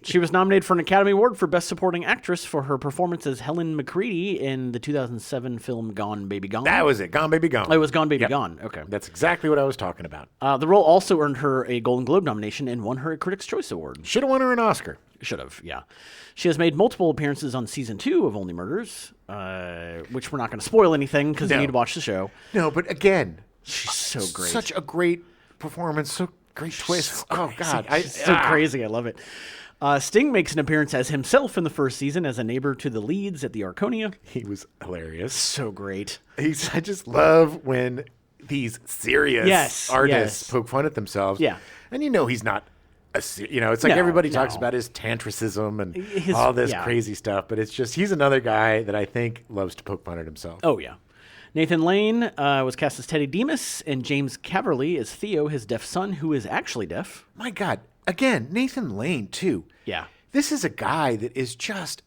She was nominated for an Academy Award for Best Supporting Actress for her performance as Helen McCready in the 2007 film Gone Baby Gone. That was it. Gone, baby, gone. It was Gone Baby Yep. Gone. Okay. That's exactly what I was talking about. The role also earned her a Golden Globe nomination and won her a Critics' Choice Award. Should have won her an Oscar. Should have, yeah. She has made multiple appearances on season 2 of Only Murders, which we're not going to spoil anything because you No. need to watch the show. No, but again, She's so great. such a great performance. So great twist. Oh, God. She's so crazy. I love it. Sting makes an appearance as himself in the first season as a neighbor to the leads at the Arconia. He was hilarious. So great. I just love when these serious Yes, artists yes. poke fun at themselves. Yeah. And he's not it's like No, everybody talks no. about his tantricism and His- all this yeah. crazy stuff, but it's just he's another guy that I think loves to poke fun at himself. Oh, yeah. Nathan Lane was cast as Teddy Demas, and James Caverly as Theo, his deaf son, who is actually deaf. My God. Again, Nathan Lane, too. Yeah. This is a guy that is just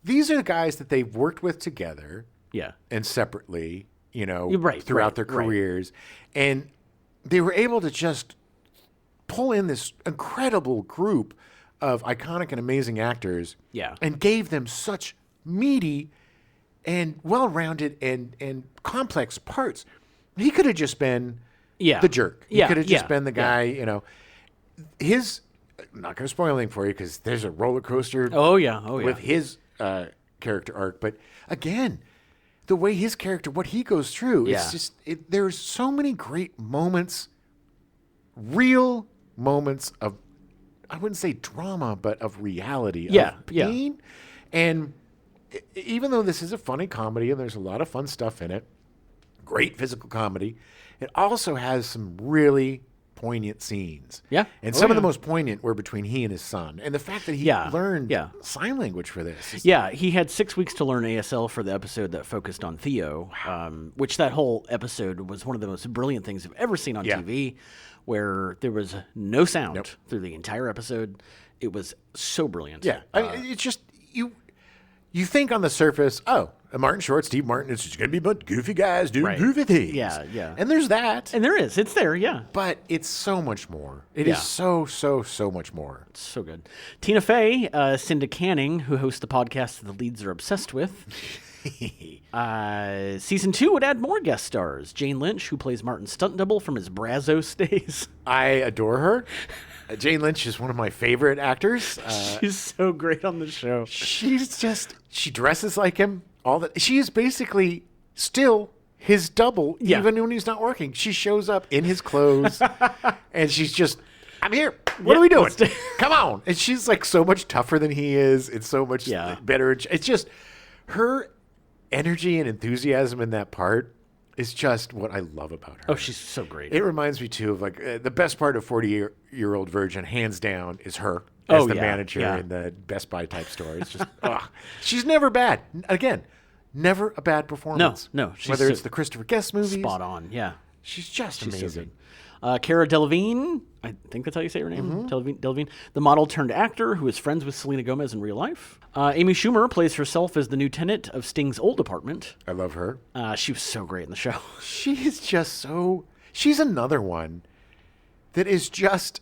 these are the guys that they've worked with together Yeah. and separately, Right, throughout right, their right. careers. And they were able to just pull in this incredible group of iconic and amazing actors Yeah. and gave them such meaty and well-rounded and complex parts. He could have just been Yeah. the jerk. He Yeah, could have just yeah, been the yeah. guy, I'm not going to spoil anything for you because there's a roller coaster Oh, yeah. Oh, yeah. with his character arc. But again, the way his character, what he goes through, Yeah. it's just, there's so many great moments, real moments of, I wouldn't say drama, but of reality, Yeah, of yeah. pain. And even though this is a funny comedy and there's a lot of fun stuff in it, great physical comedy, it also has some really poignant scenes. Yeah. And Oh, some of the yeah. most poignant were between he and his son. And the fact that he Yeah, learned yeah. sign language for this. is- Yeah, he had 6 weeks to learn ASL for the episode that focused on Theo, which that whole episode was one of the most brilliant things I've ever seen on Yeah. TV, where there was no sound Nope. through the entire episode. It was so brilliant. Yeah. It's just, you think on the surface, oh, Martin Short, Steve Martin, it's just going to be a bunch of goofy guys doing Right. goofy things. Yeah, yeah. And there's that. And it's there, yeah. But it's so much more. It is Yeah. so, so, so much more. So good. Tina Fey, Cinda Canning, who hosts the podcast The Leads Are Obsessed With. Season 2 would add more guest stars. Jane Lynch, who plays Martin's stunt double from his Brazos days. I adore her. Jane Lynch is one of my favorite actors. She's so great on the show. She dresses like him. She is basically still his double, Yeah. even when he's not working. She shows up in his clothes, and she's just, I'm here. What are we doing? Come on. And she's like so much tougher than he is. It's so much Yeah. better. It's just her energy and enthusiasm in that part is just what I love about her. Oh, she's so great. It reminds me too of like the best part of 40-year-old Virgin, hands down, is her as Oh, the yeah, manager yeah. in the Best Buy type store. It's just, she's never bad. Again, never a bad performance. No, she's whether so- it's the Christopher Guest movies, Spot on, yeah. she's just She's so amazing. good. Cara Delevingne, I think that's how you say her name, Delevingne, the model turned actor who is friends with Selena Gomez in real life. Amy Schumer plays herself as the new tenant of Sting's old apartment. I love her. She was so great in the show. She is just so. She's another one that is just,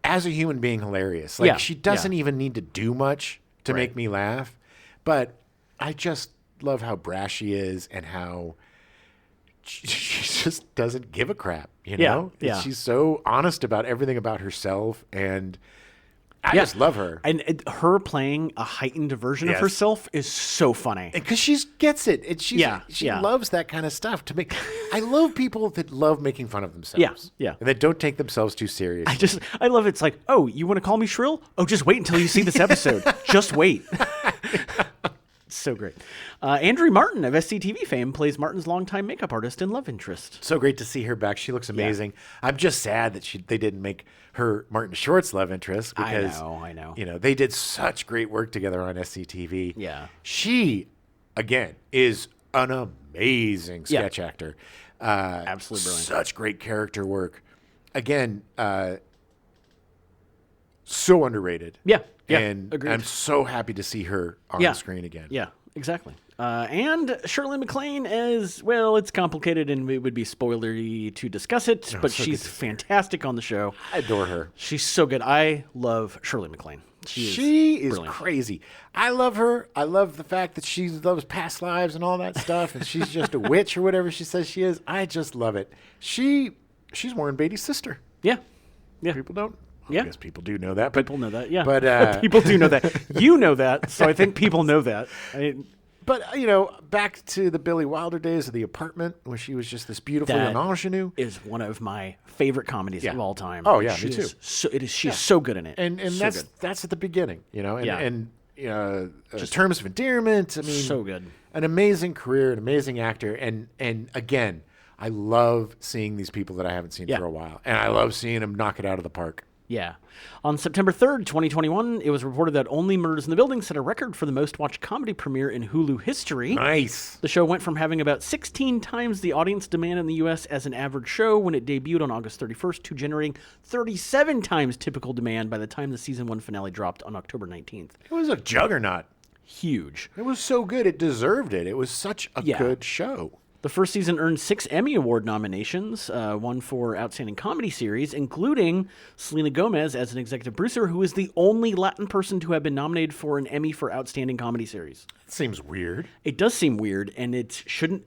as a human being, hilarious. Like Yeah, she doesn't yeah. even need to do much to Right. make me laugh, but I just love how brash she is and how she just doesn't give a crap. You Yeah, know, yeah. She's so honest about everything about herself, and I Yeah. just love her. And her playing a heightened version of Yes. herself is so funny. Because she gets it. And she Yeah. loves that kind of stuff. I love people that love making fun of themselves. Yeah. And that don't take themselves too seriously. I love it. It's like, oh, you want to call me shrill? Oh, just wait until you see this episode. Just wait. So great. Andrea Martin of SCTV fame plays Martin's longtime makeup artist and love interest. So great to see her back. She looks amazing. I'm just sad that they didn't make her Martin Short's love interest because I know. You know, they did such great work together on SCTV. Yeah. She again is an amazing Yeah. sketch actor. Absolutely brilliant. Such great character work. Again, so underrated. Yeah. And Agreed. I'm so happy to see her on Yeah. the screen again. Yeah, exactly. And Shirley MacLaine as, well, it's complicated and it would be spoilery to discuss it, but so she's good to fantastic on the show. I adore her. She's so good. I love Shirley MacLaine. She is brilliant. crazy. I love her. I love the fact that she loves past lives and all that stuff, and she's just a witch or whatever she says she is. I just love it. She's Warren Beatty's sister. Yeah. Yeah. People don't. Yeah. I guess people do know that. But, People know that, yeah. But people do know that. You know that, so I think people know that. But back to the Billy Wilder days of The Apartment, where she was just this beautiful That young ingenue. is one of my favorite comedies of all time. Oh, yeah, she me too. She's so good in it. And so that's at the beginning, and Yeah. terms of endearment. I mean, so good. An amazing career, an amazing actor, and again, I love seeing these people that I haven't seen Yeah. for a while, and I love seeing them knock it out of the park. Yeah. On September 3rd, 2021, it was reported that Only Murders in the Building set a record for the most watched comedy premiere in Hulu history. Nice. The show went from having about 16 times the audience demand in the U.S. as an average show when it debuted on August 31st to generating 37 times typical demand by the time the season 1 finale dropped on October 19th. It was a juggernaut. Huge. It was so good. It deserved it. It was such a Yeah. good show. The first season earned 6 Emmy Award nominations, one for Outstanding Comedy Series, including Selena Gomez as an executive producer, who is the only Latin person to have been nominated for an Emmy for Outstanding Comedy Series. It seems weird. It does seem weird, and it shouldn't.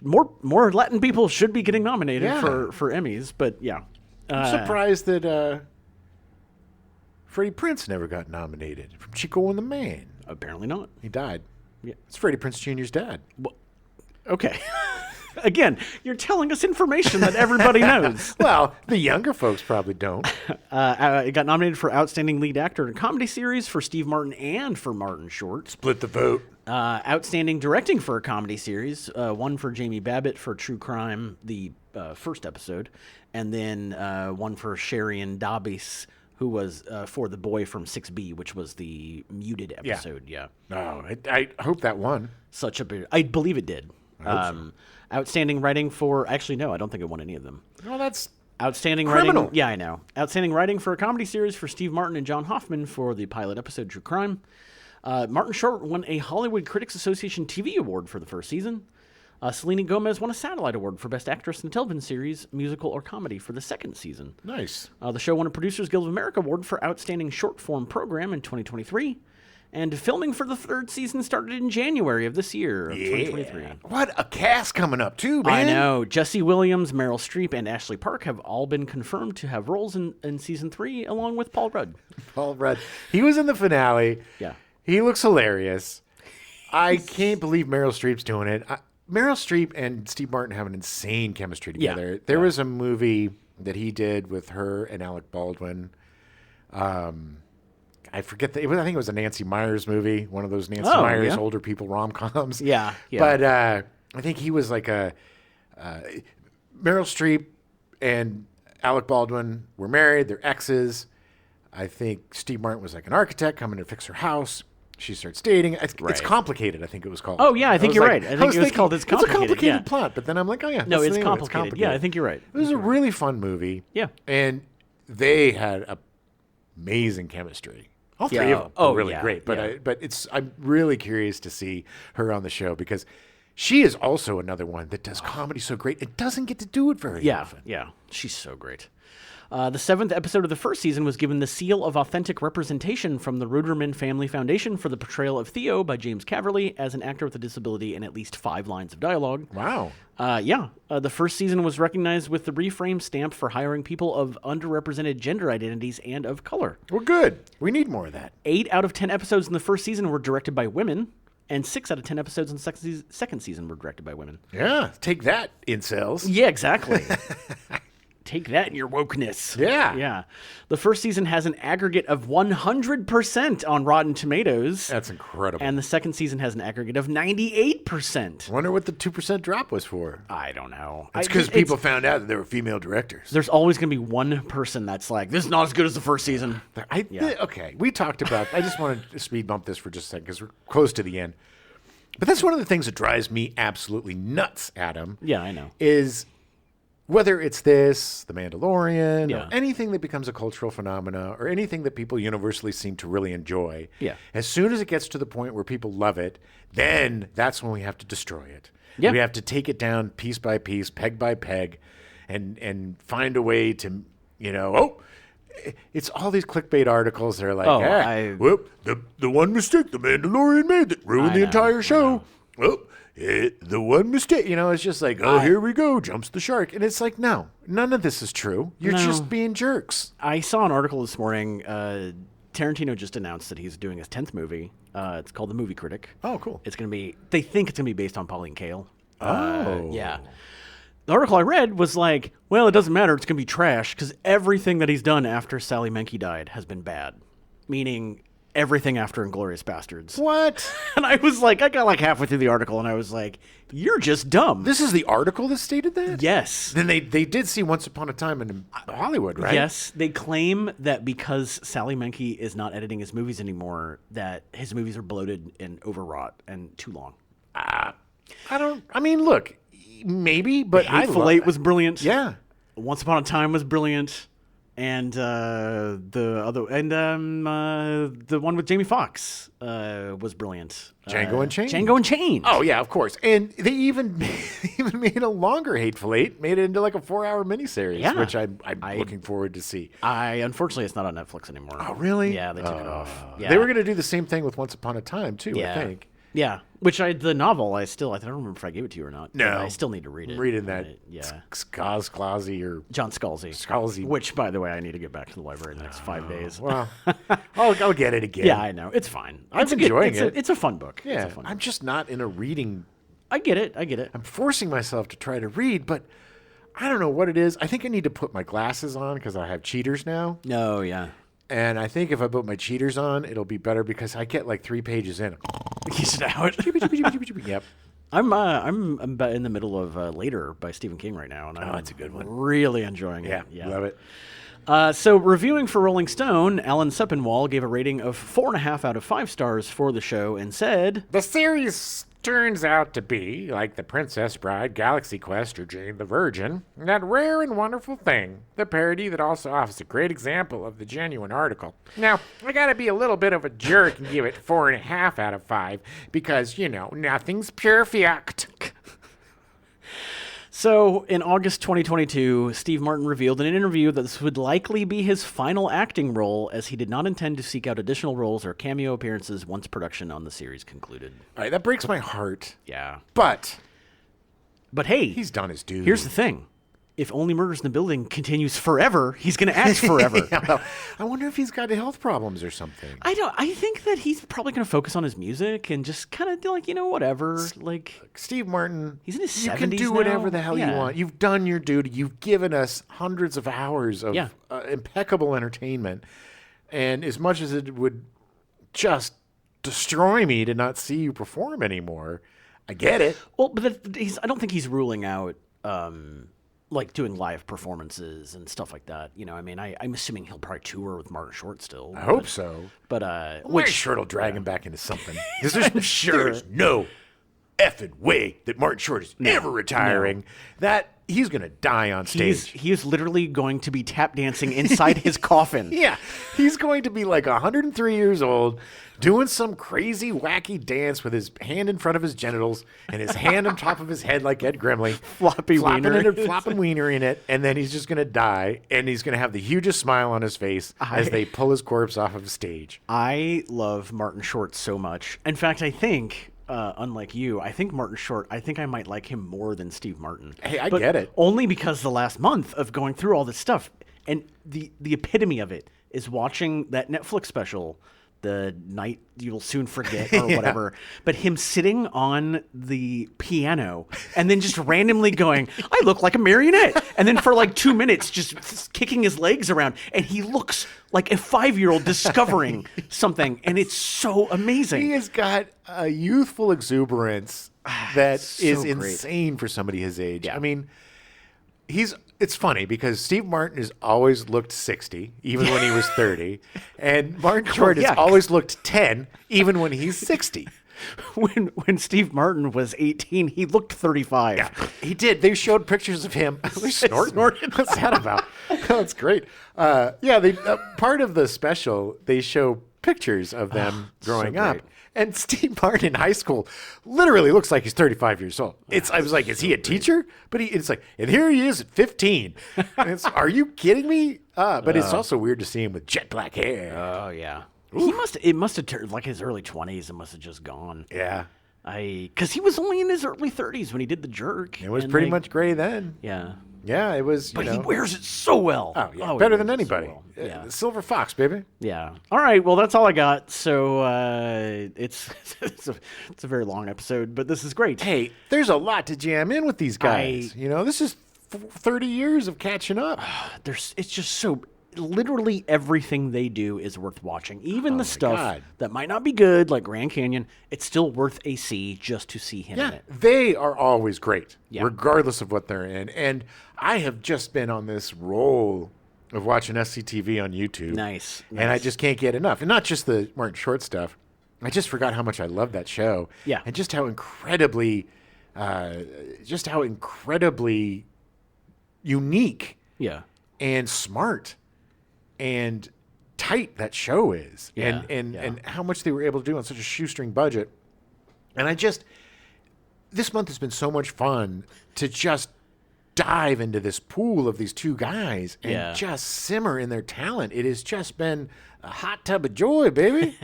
More Latin people should be getting nominated Yeah. for Emmys, but yeah. I'm surprised that Freddie Prinze never got nominated from Chico and the Man. Apparently not. He died. Yeah. It's Freddie Prinze Jr.'s dad. Okay. Again, you're telling us information that everybody knows. Well, the younger folks probably don't. It got nominated for Outstanding Lead Actor in a Comedy Series for Steve Martin and for Martin Short. Split the vote. Outstanding Directing for a Comedy Series, one for Jamie Babbitt for True Crime, the first episode, and then one for Sherian Dabbis, who was for The Boy from 6B, which was the muted episode. Yeah. No, I hope that won. Such a big... I believe it did. Outstanding Writing for... Actually, no, I don't think it won any of them. Well, that's Outstanding criminal. Writing... Yeah, I know. Outstanding Writing for a Comedy Series for Steve Martin and John Hoffman for the pilot episode True Crime. Martin Short won a Hollywood Critics Association TV Award for the first season. Selena Gomez won a Satellite Award for Best Actress in a Television Series, Musical, or Comedy for the second season. nice. The show won a Producers Guild of America Award for Outstanding Short Form Program in 2023. And filming for the third season started in January of this year, of 2023. What a cast coming up, too, man. I know. Jesse Williams, Meryl Streep, and Ashley Park have all been confirmed to have roles in season 3, along with Paul Rudd. Paul Rudd. He was in the finale. Yeah. He looks hilarious. I can't believe Meryl Streep's doing it. Meryl Streep and Steve Martin have an insane chemistry Yeah. together. There was a movie that he did with her and Alec Baldwin. I forget. I think it was a Nancy Myers movie, one of those Nancy Myers yeah. older people rom-coms. Yeah, yeah. But I think he was like Meryl Streep and Alec Baldwin were married. They're exes. I think Steve Martin was like an architect coming to fix her house. She starts dating. It's Complicated, I think it was called. Oh, yeah, I think was you're like- right. I think it was called It's It's a Complicated, complicated yeah. plot, but then I'm like, oh, yeah. No, that's it's the name of it. complicated. Yeah, I think you're right. It was a really fun movie. Yeah. And they had amazing chemistry. All three Yeah. of them Oh, were really yeah, great. But yeah. I'm really curious to see her on the show because she is also another one that does comedy so great. It doesn't get to do it very often. Yeah, she's so great. The 7th episode of the first season was given the seal of authentic representation from the Ruderman Family Foundation for the portrayal of Theo by James Caverly as an actor with a disability and at least 5 lines of dialogue. Wow. The first season was recognized with the Reframe stamp for hiring people of underrepresented gender identities and of color. We're good. We need more of that. 8 out of 10 episodes in the first season were directed by women, and 6 out of 10 episodes in the second season were directed by women. Yeah. Take that, incels. Yeah, exactly. Take that in your wokeness. Yeah. Yeah. The first season has an aggregate of 100% on Rotten Tomatoes. That's incredible. And the second season has an aggregate of 98%. I wonder what the 2% drop was for. I don't know. It's because people found out that there were female directors. There's always going to be one person that's like, this is not as good as the first season. Okay, we talked about. I just wanted to speed bump this for just a second because we're close to the end. But that's one of the things that drives me absolutely nuts, Adam. Yeah, I know. Is whether it's this, The Mandalorian, Yeah. or anything that becomes a cultural phenomena, or anything that people universally seem to really enjoy, Yeah. as soon as it gets to the point where people love it, then that's when we have to destroy it. Yeah. We have to take it down piece by piece, peg by peg, and find a way to, it's all these clickbait articles that are like, whoop, the one mistake the Mandalorian made that ruined the entire show. Whoop. The one mistake, it's just like, here we go, jumps the shark. And it's like, no, none of this is true. You're just being jerks. I saw an article this morning. Tarantino just announced that he's doing his 10th movie. It's called The Movie Critic. Oh, cool. They think it's going to be based on Pauline Kael. Oh. Yeah. The article I read was like, well, it doesn't matter. It's going to be trash because everything that he's done after Sally Menke died has been bad. Meaning everything after Inglourious Bastards. What? And I was like, I got like halfway through the article and I was like, you're just dumb. This is the article that stated that? Yes. Then they did see Once Upon a Time in Hollywood, right? Yes. They claim that because Sally Menke is not editing his movies anymore, that his movies are bloated and overwrought and too long. Look, maybe, but Hateful Eight was brilliant. Yeah. Once Upon a Time was brilliant. And the one with Jamie Foxx was brilliant. Django Unchained. Django Unchained. Oh yeah, of course. And they even made a longer Hateful Eight, made it into like a 4-hour miniseries, Yeah. which I'm looking forward to see. Unfortunately, it's not on Netflix anymore. Oh really? Yeah, they took it off. Yeah. They were going to do the same thing with Once Upon a Time too. Yeah. I think. Yeah, the novel, I don't remember if I gave it to you or not. No. But I still need to read it. I'm reading that. Yeah. Scalzi or John Scalzi. Scalzi. Which, by the way, I need to get back to the library in the next 5 days. Well, I'll get it again. Yeah, I know. It's fine. I'm enjoying it. It's a fun book. Yeah, It's a fun I'm book. just not in a reading. I get it. I'm forcing myself to try to read, but I don't know what it is. I think I need to put my glasses on because I have cheaters now. No, yeah. And I think if I put my cheaters on, it'll be better because I get like 3 pages in. Keys it out. Yep. I'm about in the middle of Later by Stephen King right now, and I'm that's a good one. Really enjoying it. Yeah, love it. So reviewing for Rolling Stone, Alan Sepinwall gave a rating of 4.5 out of 5 stars for the show and said, The series turns out to be, like The Princess Bride, Galaxy Quest, or Jane the Virgin, that rare and wonderful thing, the parody that also offers a great example of the genuine article. Now, I gotta be a little bit of a jerk and give it 4.5 out of 5, because, nothing's perfect. So, in August 2022, Steve Martin revealed in an interview that this would likely be his final acting role, as he did not intend to seek out additional roles or cameo appearances once production on the series concluded. All right, that breaks my heart. Yeah. But hey, he's done his due. Here's the thing. If Only Murders in the Building continues forever, he's going to act forever. Yeah, well, I wonder if he's got health problems or something. I think that he's probably going to focus on his music and just kind of like, whatever. Like Steve Martin, he's in his 70s you can do whatever the hell you Yeah. want. You've done your duty. You've given us hundreds of hours of Yeah. impeccable entertainment. And as much as it would just destroy me to not see you perform anymore, I get it. Well, but I don't think he's ruling out like doing live performances and stuff like that. I'm assuming he'll probably tour with Martin Short still. I hope so. But Which Short will drag him back into something. Because there's no effing way that Martin Short is ever retiring. That he's going to die on stage. he is literally going to be tap dancing inside his coffin. Yeah, he's going to be like 103 years old, doing some crazy, wacky dance with his hand in front of his genitals and his hand on top of his head like Ed Grimley. Flopping wiener in it, and then he's just going to die, and he's going to have the hugest smile on his face as they pull his corpse off of stage. I love Martin Short so much. In fact, I think... unlike you, I think Martin Short, I think I might like him more than Steve Martin. Hey, I get it. Only because the last month of going through all this stuff, and the epitome of it is watching that Netflix special, The Night You'll Soon Forget or whatever, but him sitting on the piano and then just randomly going, I look like a marionette. And then for like 2 minutes, just kicking his legs around. And he looks like a 5-year-old discovering something. And it's so amazing. He has got a youthful exuberance that So is great. insane for somebody his age. Yeah. I mean, it's funny because Steve Martin has always looked 60, even when he was 30. And Martin Short yeah. has always looked 10, even when he's 60. when Steve Martin was 18, he looked 35. Yeah, he did. They showed pictures of him snorting. What's that about? That's great. They part of the special, they show pictures of them growing up. great. And Steve Martin in high school literally looks like he's 35 years old. I was like, is he a teacher? But it's like, and here he is at 15. And are you kidding me? But it's also weird to see him with jet black hair. Oh yeah. It must have turned like his early 20s. It must have just gone. Yeah. Because he was only in his early 30s when he did The Jerk. It was and, pretty like, much gray then. Yeah. Yeah, it was, But he wears it so well. Oh, yeah. he Better wears than it so anybody. well. Yeah. Silver Fox, baby. Yeah. All right. Well, that's all I got. So it's it's a very long episode, but this is great. Hey, there's a lot to jam in with these guys. This is 30 years of catching up. It's just so literally everything they do is worth watching. Even the stuff God. that might not be good, like Grand Canyon, it's still worth a see just to see him in Yeah, it. they are always great, Yeah. regardless of what they're in. And I have just been on this roll of watching SCTV on YouTube. Nice. And I just can't get enough. And not just the Martin Short stuff. I just forgot how much I love that show. Yeah. And just how incredibly unique Yeah. and smart and tight that show is. Yeah, And how much they were able to do on such a shoestring budget. And this month has been so much fun to just dive into this pool of these two guys and just simmer in their talent. It has just been a hot tub of joy, baby.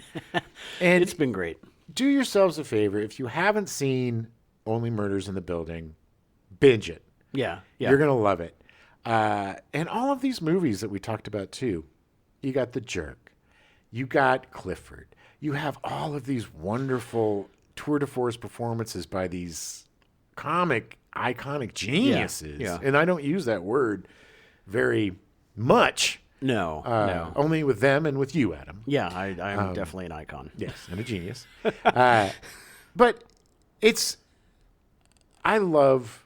And It's been great. do yourselves a favor. If you haven't seen Only Murders in the Building, binge it. Yeah. Yeah. You're going to love it. And all of these movies that we talked about too. You got The Jerk. You got Clifford. You have all of these wonderful tour de force performances by these iconic geniuses. Yeah. And I don't use that word very much. No. No. Only with them and with you, Adam. Yeah, I am definitely an icon. Yes, and a genius. But I love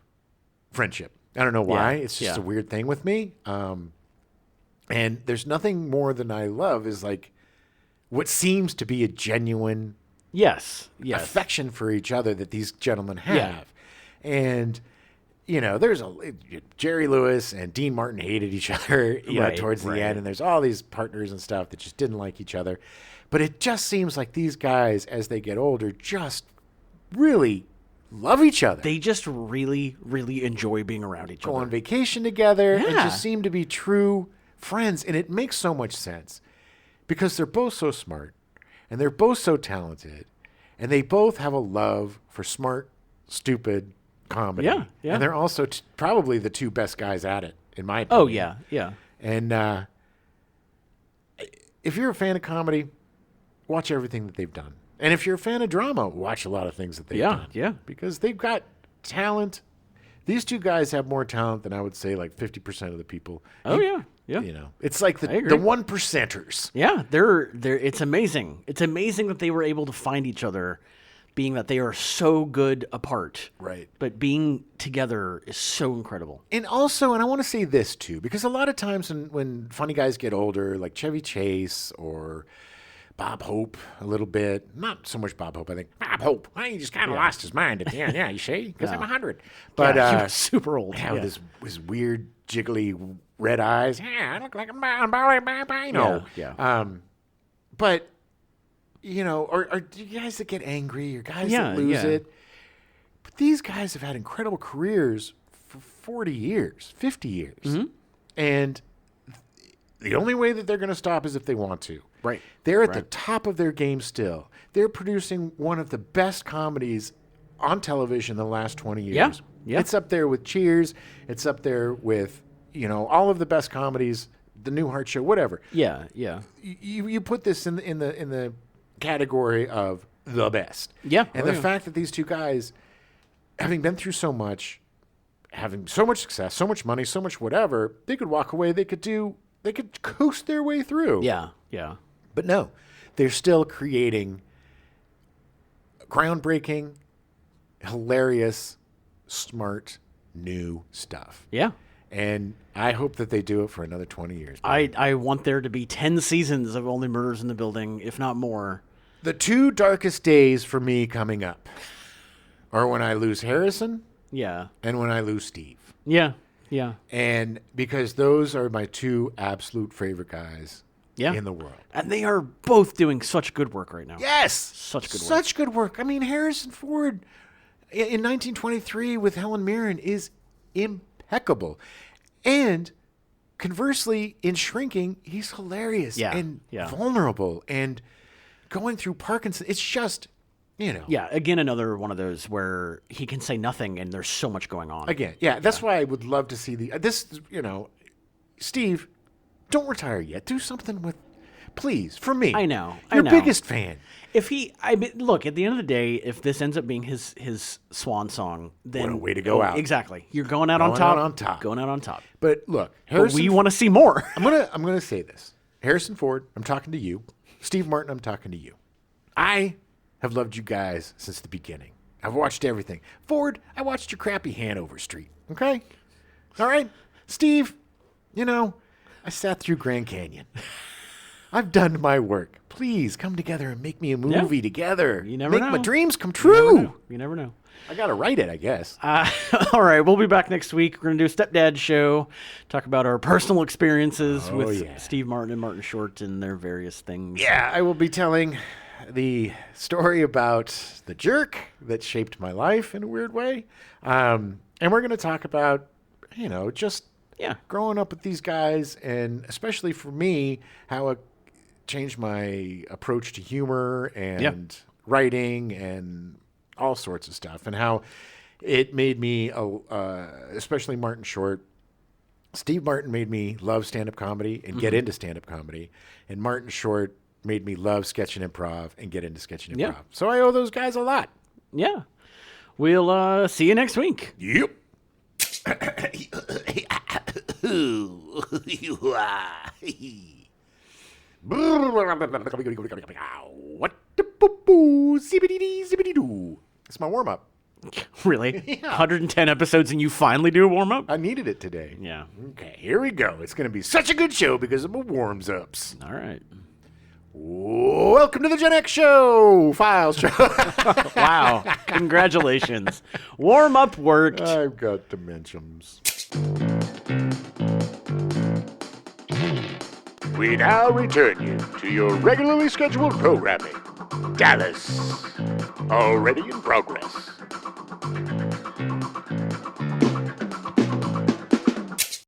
friendship. I don't know why. Yeah, It's just yeah. a weird thing with me. And there's nothing more than I love is like what seems to be a genuine Yes. Yes. affection for each other that these gentlemen have. Yeah. And there's Jerry Lewis and Dean Martin hated each other, Right, towards the right. end, and there's all these partners and stuff that just didn't like each other. But it just seems like these guys, as they get older, just really love each other. They just really, really enjoy being around each Go other. on vacation together and Yeah. just seem to be true friends. And it makes so much sense because they're both so smart and they're both so talented and they both have a love for smart, stupid comedy. Yeah, yeah. And they're also probably the two best guys at it, in my opinion. Oh yeah, yeah. And if you're a fan of comedy, watch everything that they've done. And if you're a fan of drama, watch a lot of things that they've done. Yeah. Because they've got talent. These two guys have more talent than I would say like 50% of the people. Oh yeah, yeah. It's like I the agree. 1%ers. Yeah, they're it's amazing. It's amazing that they were able to find each other, being that they are so good apart. Right. But being together is so incredible. And also, and I want to say this too, because a lot of times when funny guys get older, like Chevy Chase or Bob Hope a little bit, not so much Bob Hope, I think. Bob Hope, well, he just kind of lost his mind at the end. Yeah, you see? Because I'm 100. But Yeah, he was super old. yeah, Yeah. with his weird, jiggly red eyes. Yeah, I look like a bambino. Yeah. But, or do you guys that get angry or guys Yeah, that lose yeah. it? But these guys have had incredible careers for 40 years, 50 years. Mm-hmm. And the only way that they're going to stop is if they want to. Right. They're at the top of their game still. They're producing one of the best comedies on television in the last 20 years. Yeah, yeah. It's up there with Cheers. It's up there with, all of the best comedies, The Newhart Show, whatever. Yeah, yeah. You put this in the category of the best. Yeah. And Oh, the yeah. fact that these two guys, having been through so much, having so much success, so much money, so much whatever, they could walk away. They could coast their way through. Yeah, yeah. But no, they're still creating groundbreaking, hilarious, smart, new stuff. Yeah. And I hope that they do it for another 20 years. I want there to be 10 seasons of Only Murders in the Building, if not more. The two darkest days for me coming up are when I lose Harrison Yeah. and when I lose Steve. Yeah. Yeah. And because those are my two absolute favorite guys Yeah. in the world. And they are both doing such good work right now. Yes. Such good work. Such good work. I mean, Harrison Ford in 1923 with Helen Mirren is impeccable. And conversely, in Shrinking, he's hilarious Yeah, and yeah. vulnerable and going through Parkinson. It's just, you know. Yeah, again, another one of those where he can say nothing and there's so much going on. Again, yeah, that's why I would love to see this, you know, Steve, don't retire yet. Do something with, please, for me. I know, I Your know. biggest fan. If he, look, at the end of the day, if this ends up being his swan song, then What a way to go out. Exactly, you're going out on Going top. out on top. Going out on top. But look, But Harrison we want to see more. I'm gonna say this. Harrison Ford, I'm talking to you. Steve Martin, I'm talking to you. I have loved you guys since the beginning. I've watched everything. Ford, I watched your crappy Hanover Street. Okay? All right? Steve, you know, I sat through Grand Canyon. I've done my work. Please come together and make me a movie together. You never make know. my dreams come You never true. know. You never know. I gotta write it, I guess. All right, we'll be back next week. We're going to do a Stepdad show, talk about our personal experiences with yeah. Steve Martin and Martin Short and their various things. Yeah, I will be telling the story about the jerk that shaped my life in a weird way. And we're going to talk about, you know, just Yeah. growing up with these guys, and especially for me, how it changed my approach to humor and writing and all sorts of stuff, and how it made me, especially Martin Short. Steve Martin made me love stand-up comedy and get into stand-up comedy, and Martin Short made me love sketch and improv and get into sketch and improv. Yeah. So I owe those guys a lot. Yeah. We'll see you next week. Yep. What the boo-boo, zippity-dee-zippity-doo. It's my warm-up. Really? 110 episodes and you finally do a warm-up? I needed it today. Yeah. Okay, here we go. It's going to be such a good show because of my warms-ups. All right. Welcome to the Gen X Show, Files Show. Wow. Congratulations. Warm-up worked. I've got dimensions. We now return you to your regularly scheduled programming. Dallas, already in progress.